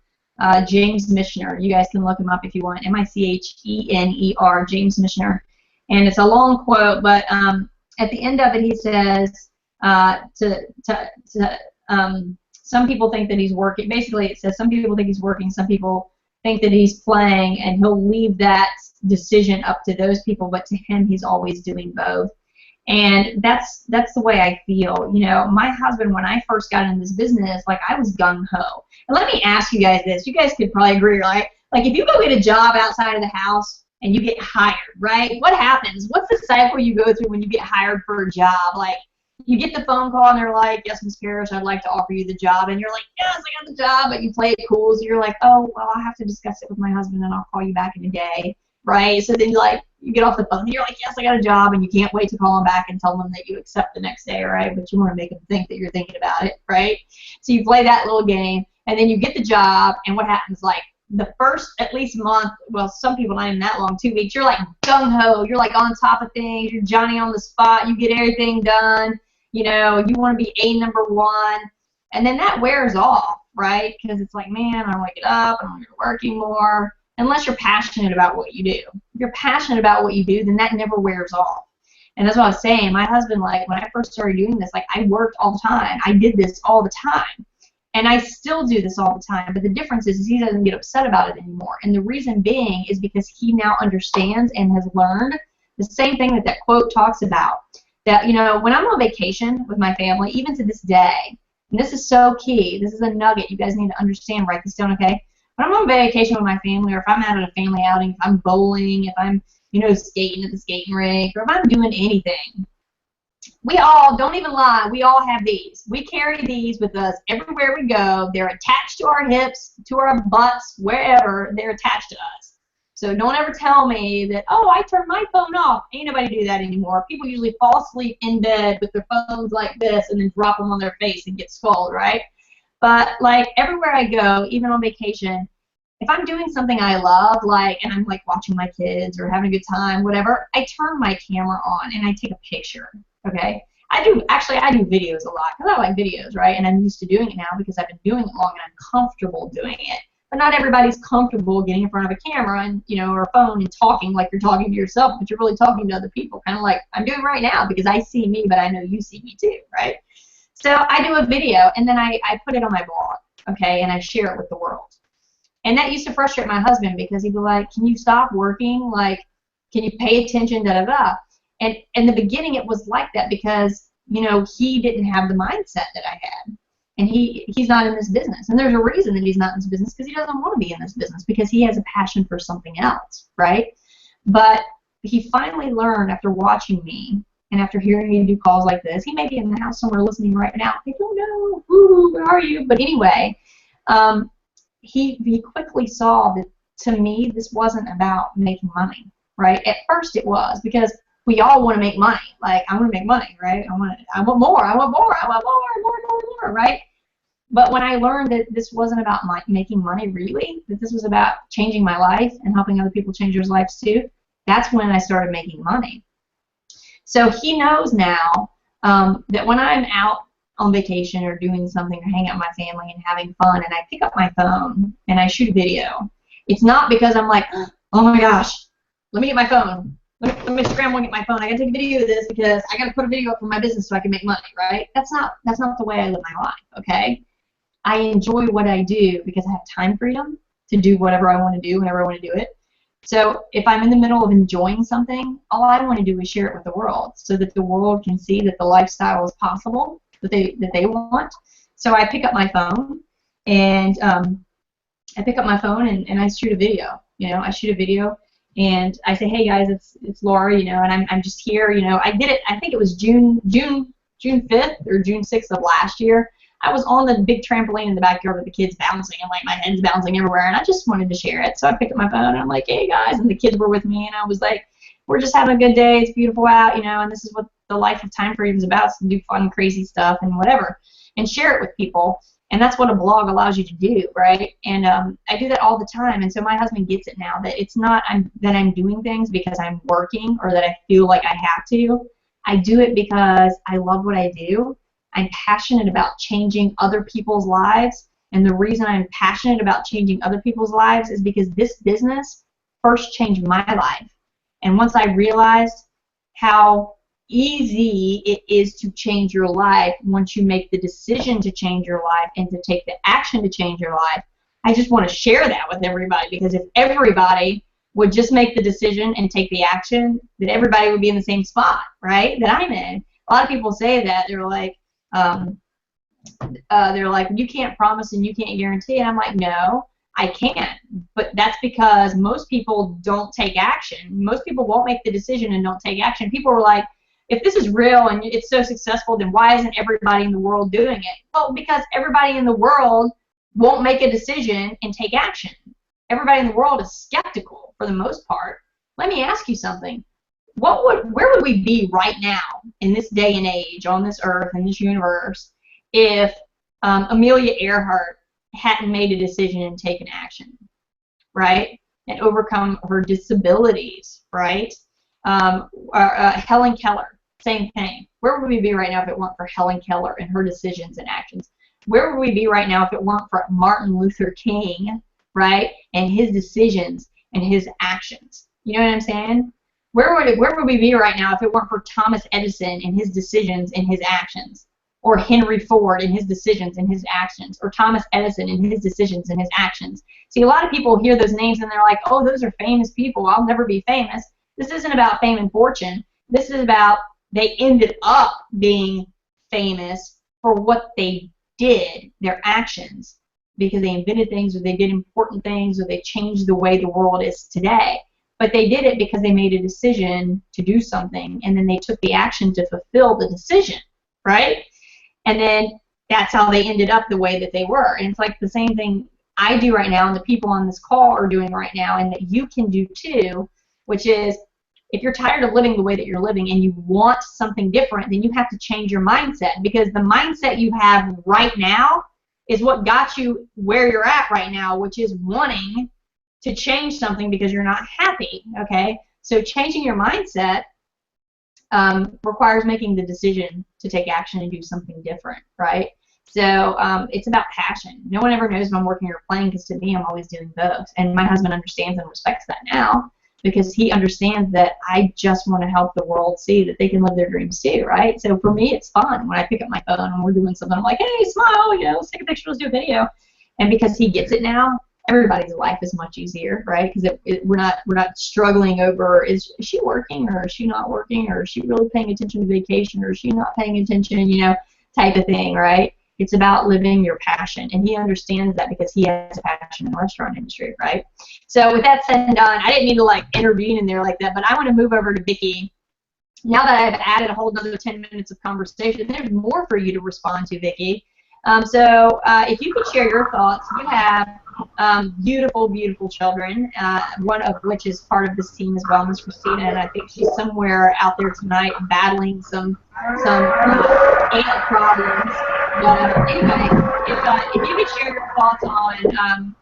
James Michener. You guys can look him up if you want. Michener, James Michener. And it's a long quote, but at the end of it he says, some people think that he's working. Basically it says some people think he's working, some people think that he's playing, and he'll leave that decision up to those people, but to him he's always doing both. And that's the way I feel. My husband, when I first got in this business, like I was gung-ho. And let me ask you guys this. You guys could probably agree, right? Like if you go get a job outside of the house and you get hired, right? What happens? What's the cycle you go through when you get hired for a job? Like you get the phone call and they're like, yes, Ms. Parrish, I'd like to offer you the job. And you're like, yes, I got the job. But you play it cool. So you're like, oh, well, I'll have to discuss it with my husband and I'll call you back in a day. Right? So then you get off the phone and you're like, yes, I got a job, and you can't wait to call them back and tell them that you accept the next day, right? But you want to make them think that you're thinking about it, right? So you play that little game, and then you get the job, and what happens? Like the first at least month, well, some people not even that long, 2 weeks, you're like gung-ho, you're like on top of things, you're Johnny on the spot, you get everything done, you want to be number one, and then that wears off, right? Because it's like, man, I don't want to get up, I don't want to go to work anymore. Unless you're passionate about what you do. If you're passionate about what you do, then that never wears off. And that's what I was saying. My husband, like, when I first started doing this, like, I worked all the time. I did this all the time. And I still do this all the time. But the difference is he doesn't get upset about it anymore. And the reason being is because he now understands and has learned the same thing that quote talks about. That, when I'm on vacation with my family, even to this day, and this is so key, this is a nugget you guys need to understand, write this down, okay? When I'm on vacation with my family, or if I'm out at a family outing, if I'm bowling, if I'm, skating at the skating rink, or if I'm doing anything, we all, don't even lie, we all have these. We carry these with us everywhere we go. They're attached to our hips, to our butts, wherever, they're attached to us. So don't ever tell me that, oh, I turned my phone off. Ain't nobody do that anymore. People usually fall asleep in bed with their phones like this and then drop them on their face and get swallowed, right? But like everywhere I go, even on vacation, if I'm doing something I love, like, and I'm like watching my kids or having a good time, whatever, I turn my camera on and I take a picture, okay? I do videos a lot because I like videos, right? And I'm used to doing it now because I've been doing it long and I'm comfortable doing it. But not everybody's comfortable getting in front of a camera and, or a phone and talking like you're talking to yourself, but you're really talking to other people, kind of like I'm doing right now because I see me, but I know you see me too, right? So I do a video, and then I put it on my blog, okay, and I share it with the world. And that used to frustrate my husband because he'd be like, can you stop working? Like, can you pay attention, da-da-da? And in the beginning, it was like that because, he didn't have the mindset that I had. And he's not in this business. And there's a reason that he's not in this business because he doesn't want to be in this business because he has a passion for something else, right? But he finally learned after watching me, and after hearing me do calls like this, he may be in the house somewhere listening right now. I don't know. Ooh, where are you? But anyway, he quickly saw that to me this wasn't about making money, right? At first it was because we all want to make money. Like, I want to make money, right? I want more, right? But when I learned that this wasn't about making money really, that this was about changing my life and helping other people change their lives too, that's when I started making money. So he knows now that when I'm out on vacation or doing something or hanging out with my family and having fun and I pick up my phone and I shoot a video, it's not because I'm like, oh my gosh, let me get my phone. Let me scramble and get my phone. I gotta take a video of this because I gotta put a video up for my business so I can make money, right? That's not the way I live my life, okay? I enjoy what I do because I have time freedom to do whatever I want to do whenever I want to do it. So if I'm in the middle of enjoying something, all I want to do is share it with the world so that the world can see that the lifestyle is possible that they want. So I pick up my phone and I shoot a video. I shoot a video and I say, hey guys, it's Laura, and I'm just here. I did it. I think it was June 5th or June 6th of last year. I was on the big trampoline in the backyard with the kids bouncing, and like my head's bouncing everywhere, and I just wanted to share it. So I picked up my phone and I'm like, hey guys, and the kids were with me, and I was like, we're just having a good day. It's beautiful out, and this is what the life of time freedom is about, is to do fun, crazy stuff and whatever, and share it with people. And that's what a blog allows you to do, right? And I do that all the time. And so my husband gets it now, that it's not that I'm doing things because I'm working or that I feel like I have to. I do it because I love what I do. I'm passionate about changing other people's lives. And the reason I'm passionate about changing other people's lives is because this business first changed my life. And once I realized how easy it is to change your life once you make the decision to change your life and to take the action to change your life, I just want to share that with everybody, because if everybody would just make the decision and take the action, then everybody would be in the same spot, right, that I'm in. A lot of people say that. They're like, you can't promise and you can't guarantee. And I'm like, no, I can't. But that's because most people don't take action. Most people won't make the decision and don't take action. People are like, if this is real and it's so successful, then why isn't everybody in the world doing it? Well, because everybody in the world won't make a decision and take action. Everybody in the world is skeptical for the most part. Let me ask you something. Where would we be right now in this day and age on this earth, in this universe, if Amelia Earhart hadn't made a decision and taken action, right, and overcome her disabilities, right? Helen Keller, same thing. Where would we be right now if it weren't for Helen Keller and her decisions and actions? Where would we be right now if it weren't for Martin Luther King, right, and his decisions and his actions? You know what I'm saying? Where would we be right now if it weren't for Thomas Edison and his decisions and his actions? Or Henry Ford and his decisions and his actions? Or Thomas Edison and his decisions and his actions? See, a lot of people hear those names and they're like, oh, those are famous people. I'll never be famous. This isn't about fame and fortune. This is about they ended up being famous for what they did, their actions, because they invented things or they did important things or they changed the way the world is today. But they did it because they made a decision to do something, and then they took the action to fulfill the decision, right? And then that's how they ended up the way that they were. And it's like the same thing I do right now and the people on this call are doing right now, and that you can do too, which is if you're tired of living the way that you're living and you want something different, then you have to change your mindset, because the mindset you have right now is what got you where you're at right now, which is wanting to change something because you're not happy, okay? So changing your mindset requires making the decision to take action and do something different, right? So it's about passion. No one ever knows if I'm working or playing, because to me I'm always doing both. And my husband understands and respects that now, because he understands that I just want to help the world see that they can live their dreams too, right? So for me it's fun when I pick up my phone and we're doing something. I'm like, hey, smile, let's take a picture, let's do a video. And because he gets it now, everybody's life is much easier, right? Because we're not struggling over is she working or is she not working, or is she really paying attention to vacation or is she not paying attention, type of thing, right? It's about living your passion, and he understands that because he has a passion in the restaurant industry, right? So with that said and done, I didn't mean to intervene in there like that, but I want to move over to Vicki. Now that I've added a whole another 10 minutes of conversation, there's more for you to respond to, Vicki. So if you could share your thoughts. You have beautiful, beautiful children, one of which is part of this team as well, Miss Christina, and I think she's somewhere out there tonight battling some ant problems. But anyway, if you could share your thoughts on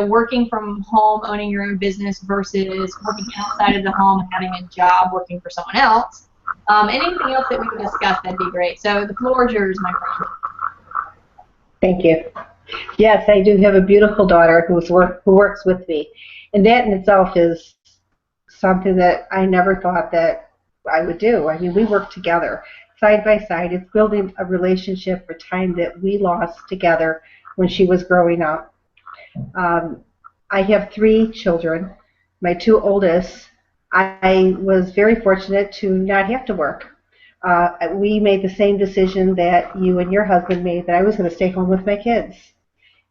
working from home, owning your own business versus working outside of the home and having a job working for someone else, anything else that we can discuss, that'd be great. So the floor is yours, my friend. Thank you. Yes, I do have a beautiful daughter who works with me, and that in itself is something that I never thought that I would do. I mean, we work together, side by side. It's building a relationship for time that we lost together when she was growing up. I have 3 children. my two oldest, I was very fortunate to not have to work. We made the same decision that you and your husband made, that I was going to stay home with my kids,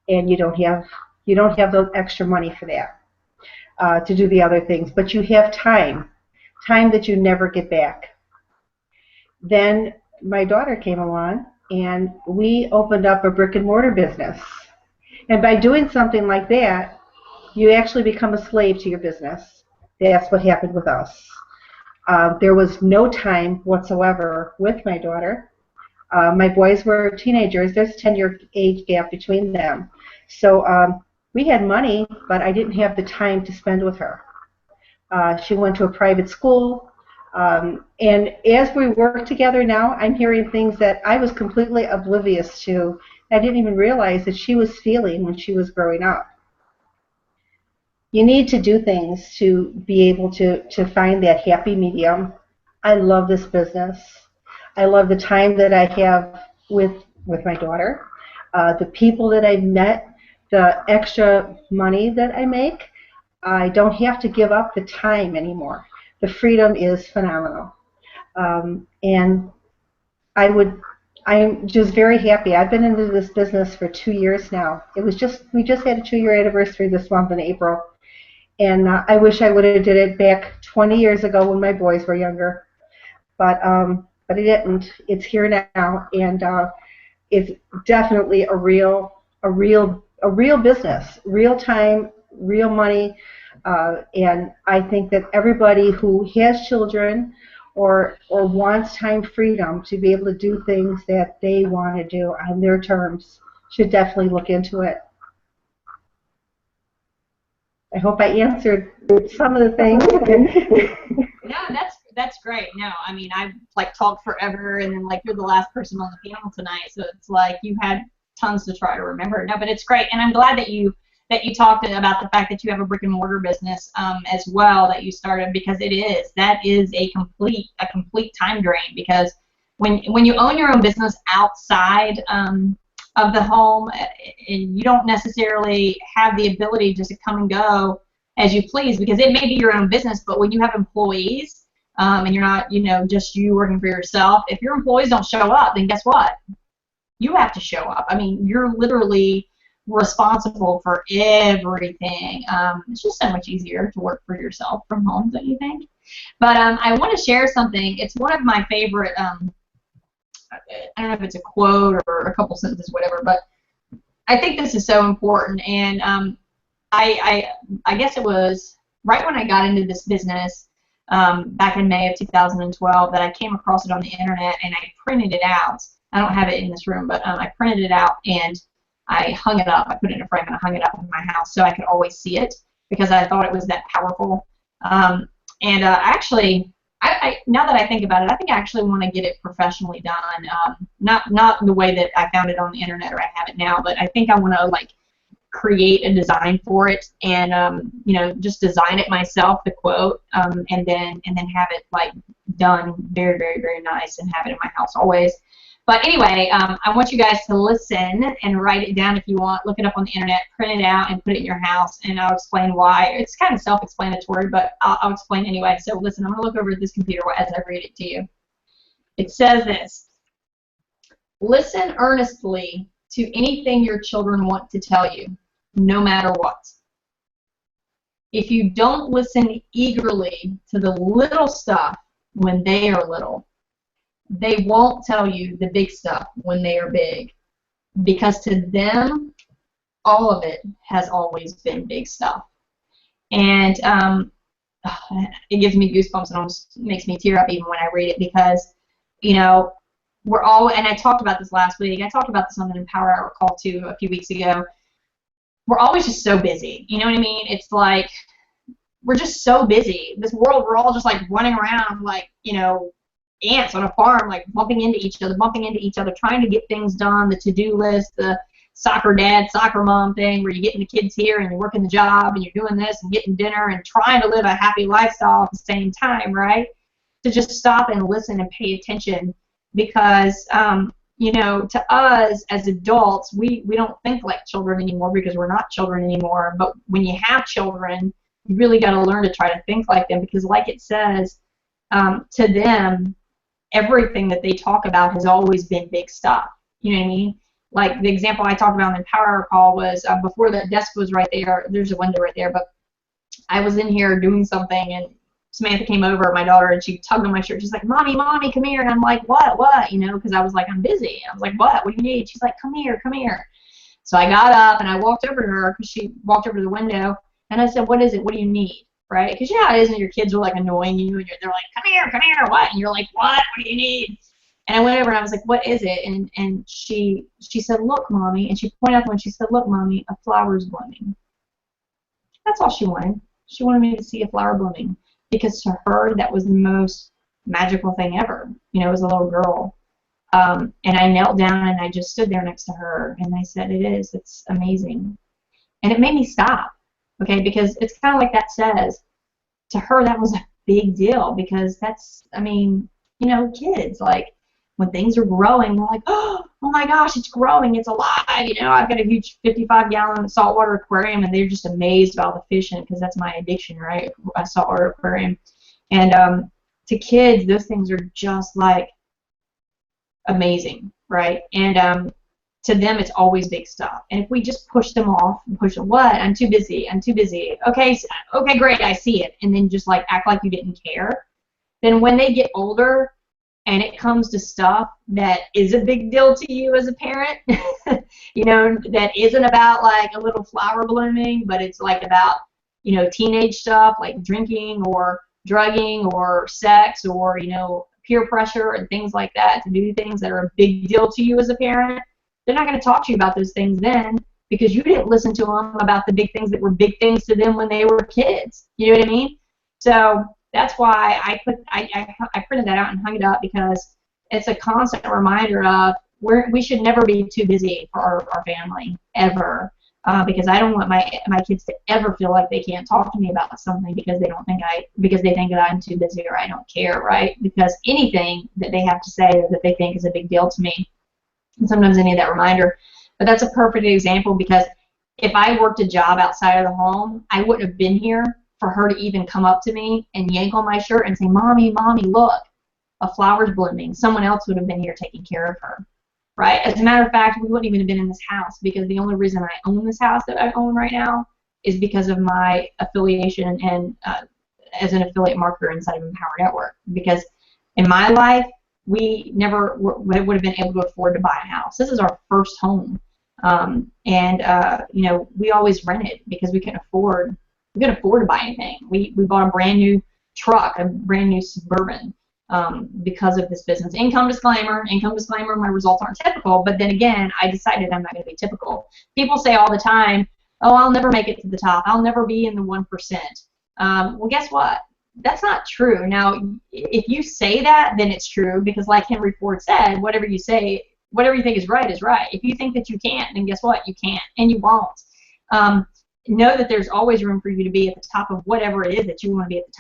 and you don't have the extra money for that to do the other things, but you have time that you never get back. Then my daughter came along, and we opened up a brick and mortar business. And by doing something like that, you actually become a slave to your business. That's what happened with us. There was no time whatsoever with my daughter. My boys were teenagers. There's a 10-year age gap between them. So we had money, but I didn't have the time to spend with her. She went to a private school. And as we work together now, I'm hearing things that I was completely oblivious to. I didn't even realize that she was feeling when she was growing up. You need to do things to be able to find that happy medium. I love this business. I love the time that I have with my daughter, the people that I've met, the extra money that I make. I don't have to give up the time anymore. The freedom is phenomenal. And I'm just very happy. I've been into this business for 2 years now. We just had a 2-year anniversary this month in April. And I wish I would have did it back 20 years ago when my boys were younger. But I didn't. It's here now, and it's definitely a real business, real time, real money. And I think that everybody who has children or wants time freedom to be able to do things that they want to do on their terms should definitely look into it. I hope I answered some of the things. No, that's great. No, I mean, I've like talked forever, and then like you're the last person on the panel tonight, so it's like you had tons to try to remember. No, but it's great, and I'm glad that you talked about the fact that you have a brick and mortar business as well that you started, because that is a complete time drain, because when you own your own business outside of the home, and you don't necessarily have the ability just to come and go as you please, because it may be your own business, but when you have employees and you're not, just you working for yourself, if your employees don't show up, then guess what? You have to show up. I mean, you're literally responsible for everything. It's just so much easier to work for yourself from home, don't you think? But I want to share something. It's one of my favorite, I don't know if it's a quote or a couple sentences, whatever, but I think this is so important. And I guess it was right when I got into this business back in May of 2012 that I came across it on the internet, and I printed it out. I don't have it in this room, but I printed it out and I hung it up. I put it in a frame and I hung it up in my house so I could always see it, because I thought it was that powerful. Actually, now that I think about it, I think I actually want to get it professionally done. Not the way that I found it on the internet or I have it now, but I think I want to like create a design for it and just design it myself, the quote, and then have it like done very, very, very nice and have it in my house always. But anyway, I want you guys to listen and write it down if you want. Look it up on the internet, print it out, and put it in your house, and I'll explain why. It's kind of self-explanatory, but I'll explain anyway. So listen, I'm going to look over at this computer as I read it to you. It says this: listen earnestly to anything your children want to tell you, no matter what. If you don't listen eagerly to the little stuff when they are little, they won't tell you the big stuff when they are big, because to them, all of it has always been big stuff. And it gives me goosebumps and almost makes me tear up even when I read it, because, we're all, and I talked about this last week, I talked about this on the Empower Hour call too a few weeks ago, we're always just so busy, you know what I mean? It's like, we're just so busy. This world, we're all just like running around like, ants on a farm, like bumping into each other, trying to get things done, the to-do list, the soccer dad, soccer mom thing, where you're getting the kids here and you're working the job and you're doing this and getting dinner and trying to live a happy lifestyle at the same time, right? To just stop and listen and pay attention, because, to us as adults, we don't think like children anymore because we're not children anymore. But when you have children, You really got to learn to try to think like them, because like it says, to them, everything that they talk about has always been big stuff. You know what I mean? Like the example I talked about in the power call was before the desk was right there. There's a window right there, but I was in here doing something, and Samantha came over, my daughter, and she tugged on my shirt. She's like, "Mommy, Mommy, come here." And I'm like, "What? You know, because I was like, I'm busy. I was like, "What? What do you need?" She's like, "Come here, come here." So I got up and I walked over to her, because she walked over to the window, and I said, "What is it? What do you need?" Right? Because you know how it is when your kids are like annoying you, and they're like, come here, what? And you're like, "What? What do you need?" And I went over and I was like, "What is it?" And she said, "Look, Mommy," and she pointed out when she said, "Look, Mommy, a flower's blooming." That's all she wanted. She wanted me to see a flower blooming, because to her that was the most magical thing ever. You know, as a little girl. And I knelt down and I just stood there next to her, and I said, "It is. It's amazing." And it made me stop. Okay, because it's kind of like that says, to her that was a big deal, because that's, I mean, you know, kids, like, when things are growing, they're like, oh my gosh, it's growing, it's alive. You know, I've got a huge 55-gallon saltwater aquarium, and they're just amazed by all the fish in it, because that's my addiction, right? A saltwater aquarium. And to kids, those things are just like amazing, right? And to them, it's always big stuff. And if we just push them off, push them, what? I'm too busy. I'm too busy. Okay, okay, great, I see it. And then just like act like you didn't care. Then when they get older, and it comes to stuff that is a big deal to you as a parent, you know, that isn't about like a little flower blooming, but it's like about, you know, teenage stuff like drinking or drugging or sex or, you know, peer pressure and things like that, to do things that are a big deal to you as a parent. They're not going to talk to you about those things then, because you didn't listen to them about the big things that were big things to them when they were kids. You know what I mean? So that's why I printed that out and hung it up, because it's a constant reminder of we should never be too busy for our family, ever. Because I don't want my kids to ever feel like they can't talk to me about something because they think that I'm too busy or I don't care, right? Because anything that they have to say that they think is a big deal to me, and sometimes I need that reminder. But that's a perfect example, because if I worked a job outside of the home, I wouldn't have been here for her to even come up to me and yank on my shirt and say, "Mommy, Mommy, look, a flower's blooming." Someone else would have been here taking care of her, right? As a matter of fact, we wouldn't even have been in this house, because the only reason I own this house that I own right now is because of my affiliation and as an affiliate marketer inside of Empower Network. Because in my life, we never would have been able to afford to buy a house. This is our first home, you know, we always rented because we couldn't afford to buy anything. We bought a brand new truck, a brand new Suburban, because of this business. Income disclaimer, my results aren't typical, but then again, I decided I'm not going to be typical. People say all the time, "Oh, I'll never make it to the top. I'll never be in the 1%. Well, guess what? That's not true. Now, if you say that, then it's true, because like Henry Ford said, whatever you say, whatever you think is right is right. If you think that you can't, then guess what? You can't, and you won't. Know that there's always room for you to be at the top of whatever it is that you want to be at the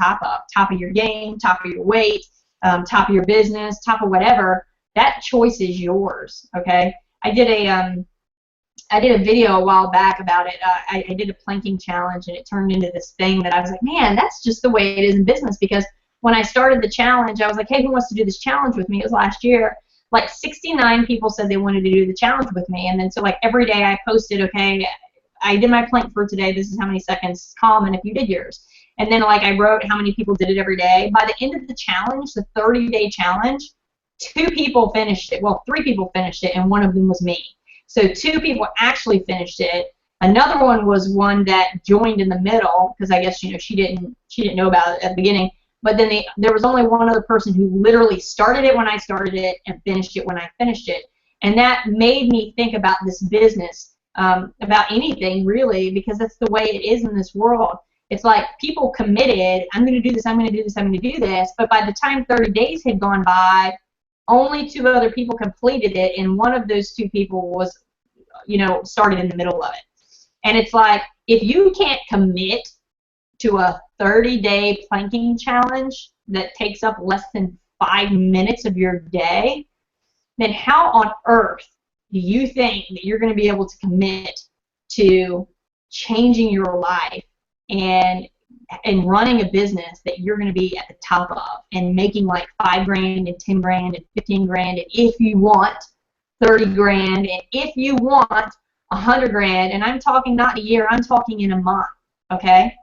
top of your game, top of your weight, top of your business, top of whatever. That choice is yours, okay? I did a video a while back about it. I did a planking challenge, and it turned into this thing that I was like, man, that's just the way it is in business. Because when I started the challenge, I was like, hey, who wants to do this challenge with me? It was last year. Like 69 people said they wanted to do the challenge with me. And then so like every day I posted, okay, I did my plank for today. This is how many seconds. Comment if you did yours. And then like I wrote how many people did it every day. By the end of the challenge, the 30-day challenge, 2 people finished it. Well, 3 people finished it, and one of them was me. So 2 people actually finished it. Another one was one that joined in the middle, because I guess, you know, she didn't know about it at the beginning. But then there was only one other person who literally started it when I started it and finished it when I finished it. And that made me think about this business, about anything really, because that's the way it is in this world. It's like people committed, I'm going to do this, I'm going to do this, I'm going to do this. But by the time 30 days had gone by, only 2 other people completed it, and one of those 2 people was, you know, started in the middle of it. And it's like, if you can't commit to a 30-day planking challenge that takes up less than 5 minutes of your day, then how on earth do you think that you're going to be able to commit to changing your life and and running a business that you're going to be at the top of and making like 5 grand and 10 grand and 15 grand, and if you want 30 grand, and if you want 100 grand, and I'm talking not in a year, I'm talking in a month, okay?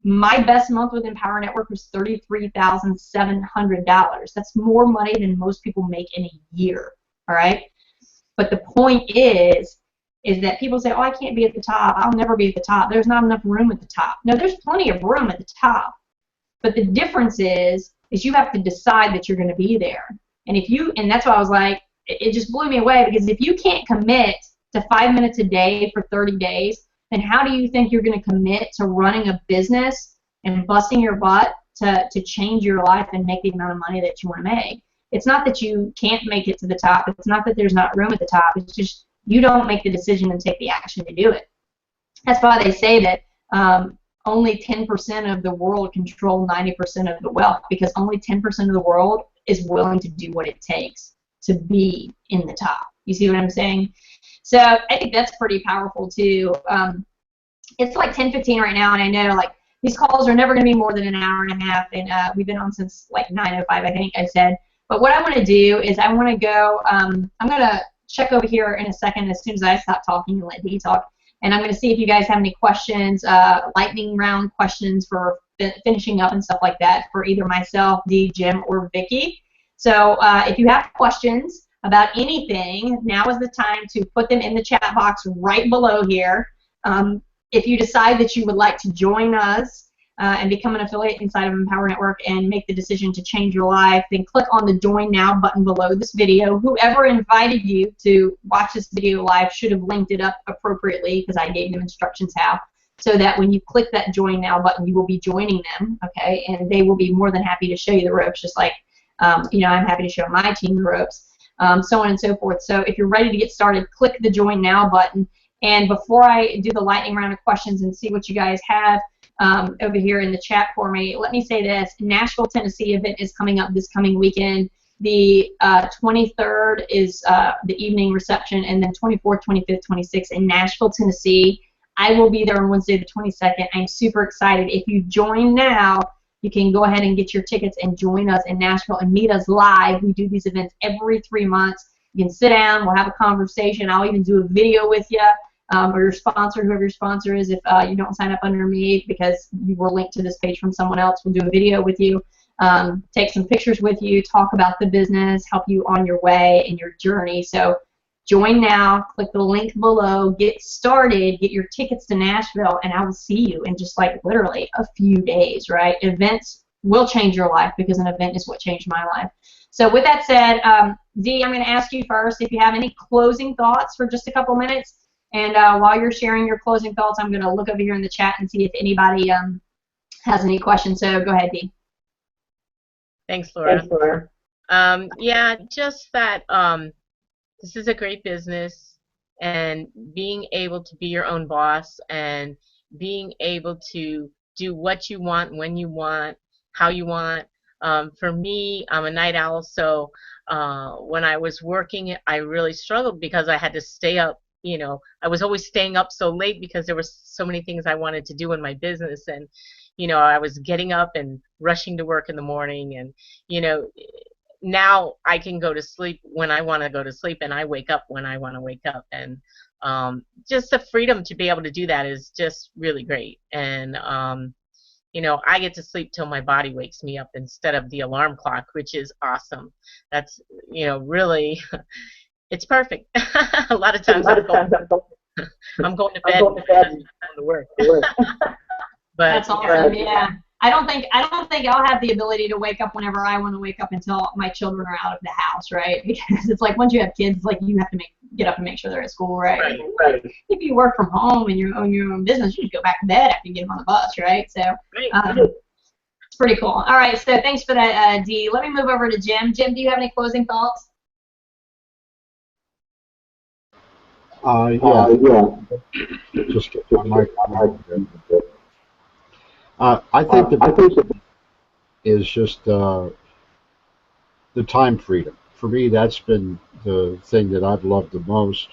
My best month with Empower Network was $33,700. That's more money than most people make in a year, all right? But the point is that people say, oh, I can't be at the top. I'll never be at the top. There's not enough room at the top. No, there's plenty of room at the top. But the difference is you have to decide that you're going to be there. And that's why I was like, it just blew me away, because if you can't commit to 5 minutes a day for 30 days, then how do you think you're going to commit to running a business and busting your butt to change your life and make the amount of money that you want to make? It's not that you can't make it to the top. It's not that there's not room at the top. It's just you don't make the decision and take the action to do it. That's why they say that only 10% of the world control 90% of the wealth, because only 10% of the world is willing to do what it takes to be in the top. You see what I'm saying? So I think that's pretty powerful too. It's like 10:15 right now, and I know like these calls are never going to be more than an hour and a half, and we've been on since like 9:05, I think I said. But what I want to do is I want to go, I'm going to check over here in a second as soon as I stop talking and let Dee talk, and I'm going to see if you guys have any questions, lightning round questions for finishing up and stuff like that for either myself, Dee, Jim, or Vicki. So if you have questions about anything, now is the time to put them in the chat box right below here. If you decide that you would like to join us and become an affiliate inside of Empower Network and make the decision to change your life, then click on the Join Now button below this video. Whoever invited you to watch this video live should have linked it up appropriately, because I gave them instructions how, so that when you click that Join Now button, you will be joining them, okay? And they will be more than happy to show you the ropes, just like you know, I'm happy to show my team the ropes. So on and so forth. So if you're ready to get started, click the Join Now button. And before I do the lightning round of questions and see what you guys have over here in the chat for me, let me say this. Nashville, Tennessee event is coming up this coming weekend. The 23rd is the evening reception, and then 24th, 25th, 26th in Nashville, Tennessee. I will be there on Wednesday the 22nd. I'm super excited. If you join now, you can go ahead and get your tickets and join us in Nashville and meet us live. We do these events every 3 months. You can sit down, we'll have a conversation. I'll even do a video with you, or your sponsor, whoever your sponsor is, if you don't sign up under me because you were linked to this page from someone else. We'll do a video with you, take some pictures with you, talk about the business, help you on your way and your journey. So join now, click the link below, get started, get your tickets to Nashville, and I will see you in just like literally a few days, right? Events will change your life, because an event is what changed my life. So with that said, Dee, I'm going to ask you first if you have any closing thoughts for just a couple minutes. And while you're sharing your closing thoughts, I'm going to look over here in the chat and see if anybody has any questions. So go ahead, Dee. Thanks, Laura. Yeah, just that this is a great business, and being able to be your own boss and being able to do what you want, when you want, how you want. For me, I'm a night owl, so when I was working, I really struggled because I had to stay up. You know, I was always staying up so late because there were so many things I wanted to do in my business, and you know, I was getting up and rushing to work in the morning, and you know, now I can go to sleep when I want to go to sleep, and I wake up when I want to wake up, and just the freedom to be able to do that is just really great. And you know, I get to sleep till my body wakes me up instead of the alarm clock, which is awesome. That's, you know, really, it's perfect. A lot of times I'm going to bed and going to work. But that's awesome. Yeah. I don't think I'll have the ability to wake up whenever I want to wake up until my children are out of the house, right? Because it's like once you have kids, it's like you have to get up and make sure they're at school, right? Right. If you work from home and you own your own business, you just go back to bed after you get them on the bus, right? So it's pretty cool. All right, so thanks for that, Dee. Let me move over to Jim. Jim, do you have any closing thoughts? Yeah. Just get my mic. I think the is just the time freedom. For me, that's been the thing that I've loved the most.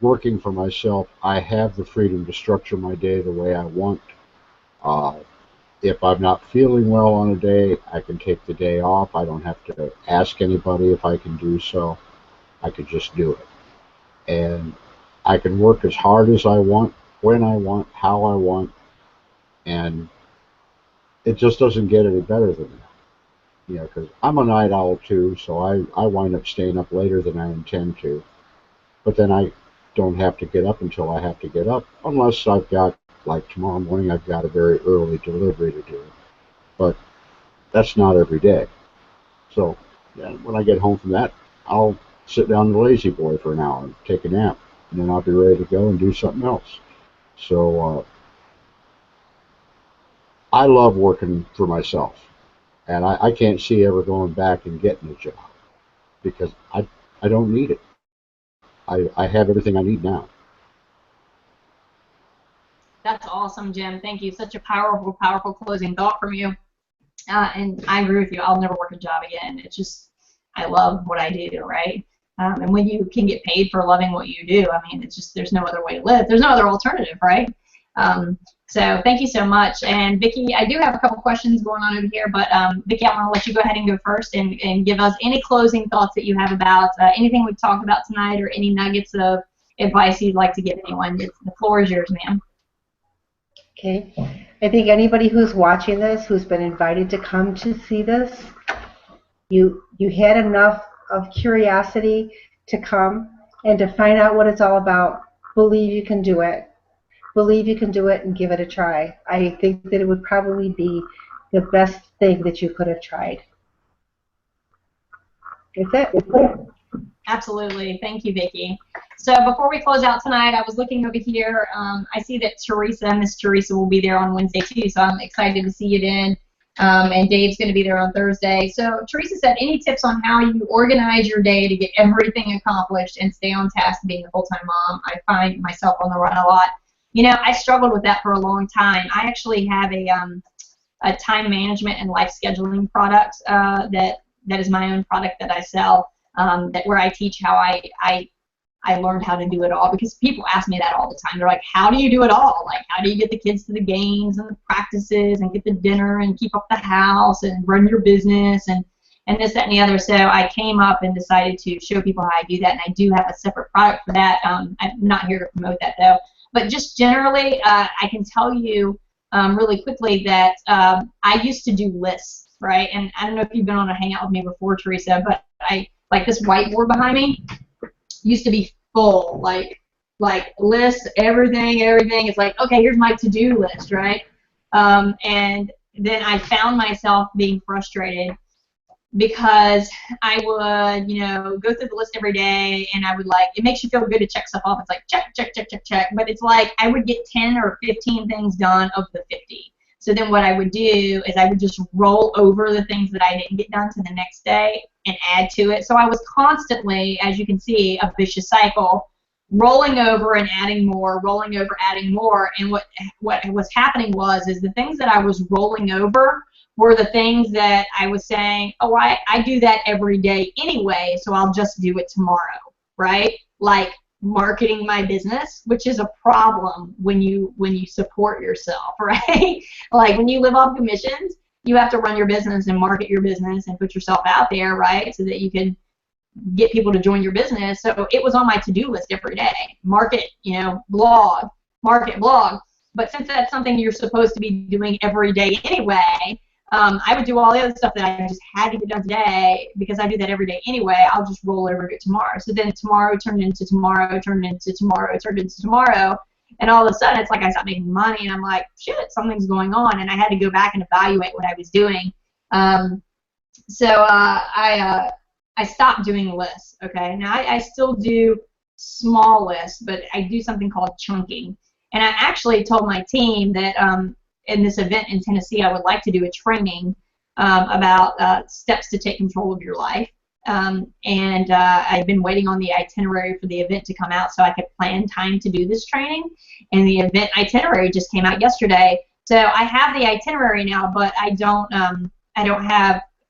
Working for myself, I have the freedom to structure my day the way I want. If I'm not feeling well on a day, I can take the day off. I don't have to ask anybody if I can do so. I could just do it. And I can work as hard as I want, when I want, how I want, and it just doesn't get any better than that. You know, because I'm a night owl too, so I wind up staying up later than I intend to. But then I don't have to get up until I have to get up, unless I've got, like tomorrow morning, I've got a very early delivery to do. But that's not every day. So yeah, when I get home from that, I'll sit down in the lazy boy for an hour and take a nap, and then I'll be ready to go and do something else. So I love working for myself, and I can't see ever going back and getting a job because I don't need it. I have everything I need now. That's awesome, Jim. Thank you. Such a powerful, powerful closing thought from you. And I agree with you. I'll never work a job again. It's just, I love what I do, right? And when you can get paid for loving what you do, I mean, it's just, there's no other way to live. There's no other alternative, right? So thank you so much. And Vicki, I do have a couple questions going on over here, but Vicki, I want to let you go ahead and go first and give us any closing thoughts that you have about anything we've talked about tonight or any nuggets of advice you'd like to give anyone. The floor is yours, ma'am. Okay. I think anybody who's watching this, who's been invited to come to see this, you had enough of curiosity to come and to find out what it's all about. Believe you can do it. Believe you can do it and give it a try. I think that it would probably be the best thing that you could have tried. That's it. Absolutely. Thank you, Vicki. So before we close out tonight, I was looking over here. I see that Miss Teresa will be there on Wednesday too, so I'm excited to see you then. And Dave's going to be there on Thursday. So Teresa said, any tips on how you organize your day to get everything accomplished and stay on task being a full-time mom? I find myself on the run a lot. You know, I struggled with that for a long time. I actually have a time management and life scheduling product that is my own product that I sell. Where I teach how I learned how to do it all, because people ask me that all the time. They're like, how do you do it all? Like, how do you get the kids to the games and the practices and get the dinner and keep up the house and run your business and this, that, and the other? So I came up and decided to show people how I do that, and I do have a separate product for that. I'm not here to promote that though. But just generally, I can tell you really quickly that I used to do lists, right? And I don't know if you've been on a hangout with me before, Teresa, but like this whiteboard behind me used to be full, like lists, everything. It's like, okay, here's my to-do list, right? And then I found myself being frustrated because I would, you know, go through the list every day, and I would like, it makes you feel good to check stuff off. It's like check, check, check, check, check. But it's like I would get 10 or 15 things done of the 50. So then what I would do is I would just roll over the things that I didn't get done to the next day and add to it. So I was constantly, as you can see, a vicious cycle, rolling over and adding more, rolling over, adding more. And what was happening was the things that I was rolling over were the things that I was saying, oh, I do that every day anyway, so I'll just do it tomorrow, right? Like marketing my business, which is a problem when you support yourself, right? Like when you live off commissions, you have to run your business and market your business and put yourself out there, right, so that you can get people to join your business. So it was on my to-do list every day. Market, you know, blog, market, blog. But since that's something you're supposed to be doing every day anyway, I would do all the other stuff that I just had to get done today because I do that every day anyway. I'll just roll over to tomorrow. So then tomorrow turned into tomorrow, turned into tomorrow, turned into tomorrow. And all of a sudden, it's like I stopped making money, and I'm like, shit, something's going on. And I had to go back and evaluate what I was doing. So I stopped doing lists, okay? Now, I still do small lists, but I do something called chunking. And I actually told my team that in this event in Tennessee, I would like to do a training about steps to take control of your life. And I've been waiting on the itinerary for the event to come out so I could plan time to do this training. And the event itinerary just came out yesterday. So I have the itinerary now, but I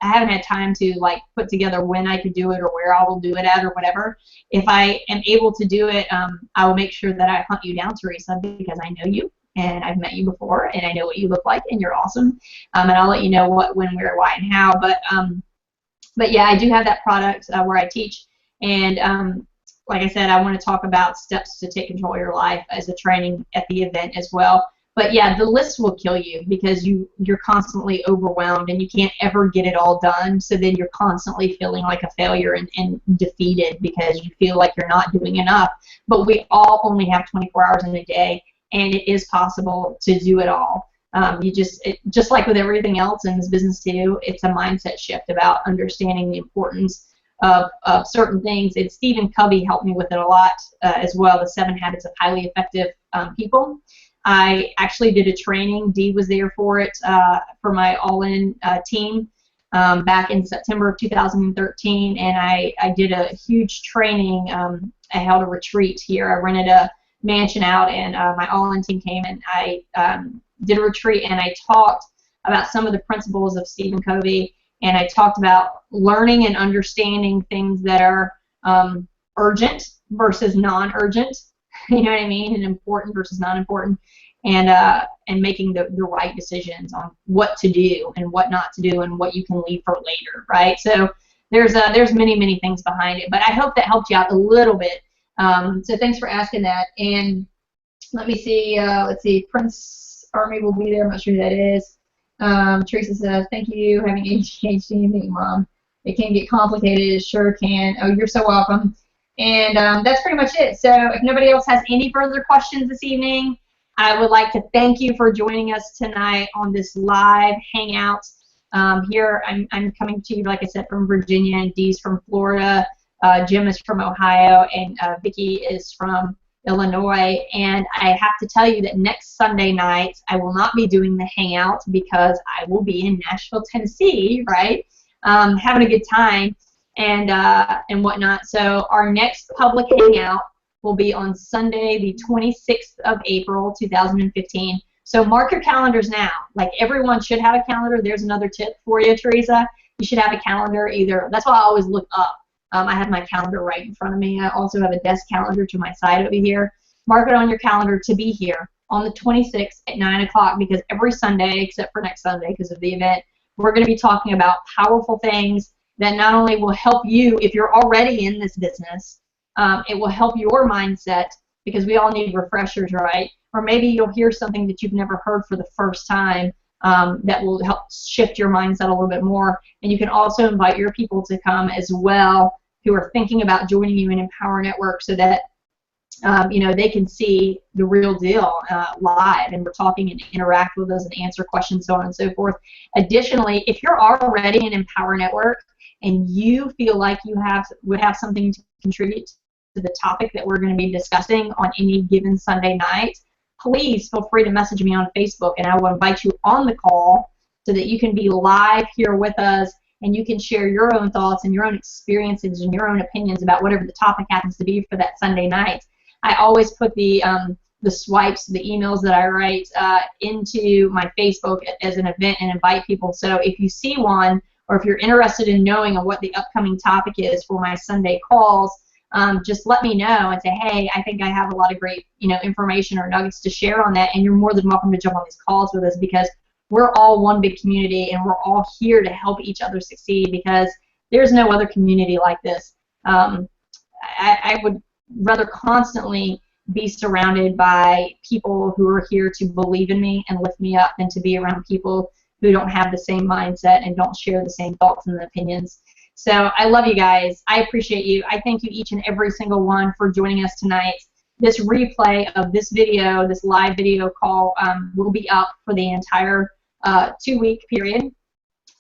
haven't had time to like put together when I could do it or where I will do it at or whatever. If I am able to do it, I will make sure that I hunt you down, Teresa, because I know you and I've met you before, and I know what you look like, and you're awesome. And I'll let you know what, when, where, why, and how. But yeah, I do have that product where I teach, and like I said, I want to talk about steps to take control of your life as a training at the event as well. But yeah, the list will kill you because you're constantly overwhelmed and you can't ever get it all done. So then you're constantly feeling like a failure and defeated because you feel like you're not doing enough. But we all only have 24 hours in a day, and it is possible to do it all. Just like with everything else in this business too, it's a mindset shift about understanding the importance of certain things. And Stephen Covey helped me with it a lot as well, the 7 Habits of Highly Effective People. I actually did a training. Dee was there for it for my all-in team back in September of 2013, and I did a huge training. I held a retreat here. I rented a mansion out, and my all-in team came, and I did a retreat, and I talked about some of the principles of Stephen Covey, and I talked about learning and understanding things that are urgent versus non-urgent. You know what I mean? And important versus non-important, and making the right decisions on what to do and what not to do and what you can leave for later, right? So there's many things behind it, but I hope that helped you out a little bit. So thanks for asking that. And let me see. Let's see. Prince Army will be there. I'm not sure who that is. Teresa says, "Thank you. Having ADHD, thank you, Mom. It can get complicated. It sure can." Oh, you're so welcome. And that's pretty much it. So if nobody else has any further questions this evening, I would like to thank you for joining us tonight on this live hangout. Here I'm coming to you, like I said, from Virginia, and Dee's from Florida, Jim is from Ohio, and Vicki is from Illinois. And I have to tell you that next Sunday night I will not be doing the hangout because I will be in Nashville, Tennessee, right? Having a good time and whatnot. So our next public hangout will be on Sunday, the 26th of April, 2015. So mark your calendars now. Like, everyone should have a calendar. There's another tip for you, Teresa. You should have a calendar either. That's why I always look up. I have my calendar right in front of me. I also have a desk calendar to my side over here. Mark it on your calendar to be here on the 26th at 9 o'clock, because every Sunday, except for next Sunday because of the event, we're going to be talking about powerful things that not only will help you if you're already in this business, it will help your mindset, because we all need refreshers, right? Or maybe you'll hear something that you've never heard for the first time that will help shift your mindset a little bit more. And you can also invite your people to come as well who are thinking about joining you in Empower Network, so that they can see the real deal live, and we're talking and interact with us and answer questions, so on and so forth. Additionally, if you're already in Empower Network and you feel like you would have something to contribute to the topic that we're going to be discussing on any given Sunday night, please feel free to message me on Facebook, and I will invite you on the call so that you can be live here with us, and you can share your own thoughts and your own experiences and your own opinions about whatever the topic happens to be for that Sunday night. I always put the swipes, the emails that I write into my Facebook as an event and invite people. So if you see one, or if you're interested in knowing what the upcoming topic is for my Sunday calls, just let me know and say, hey, I think I have a lot of great information or nuggets to share on that, and you're more than welcome to jump on these calls with us, because we're all one big community, and we're all here to help each other succeed, because there's no other community like this. I would rather constantly be surrounded by people who are here to believe in me and lift me up than to be around people who don't have the same mindset and don't share the same thoughts and opinions. So I love you guys. I appreciate you. I thank you each and every single one for joining us tonight. This replay of this video, this live video call, will be up for the entire 2-week period.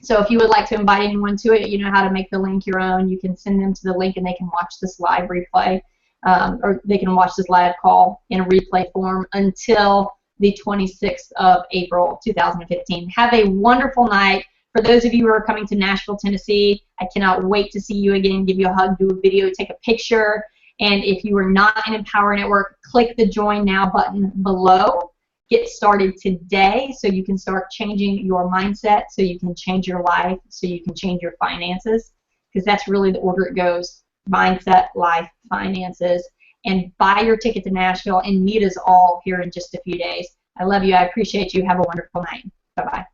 So if you would like to invite anyone to it, you know how to make the link your own. You can send them to the link and they can watch this live replay, or they can watch this live call in a replay form until the 26th of April 2015. Have a wonderful night. For those of you who are coming to Nashville, Tennessee, I cannot wait to see you again, give you a hug, do a video, take a picture. And if you are not in Empower Network, click the Join Now button below. Get started today so you can start changing your mindset, so you can change your life, so you can change your finances, because that's really the order it goes: mindset, life, finances. And buy your ticket to Nashville and meet us all here in just a few days. I love you. I appreciate you. Have a wonderful night. Bye-bye.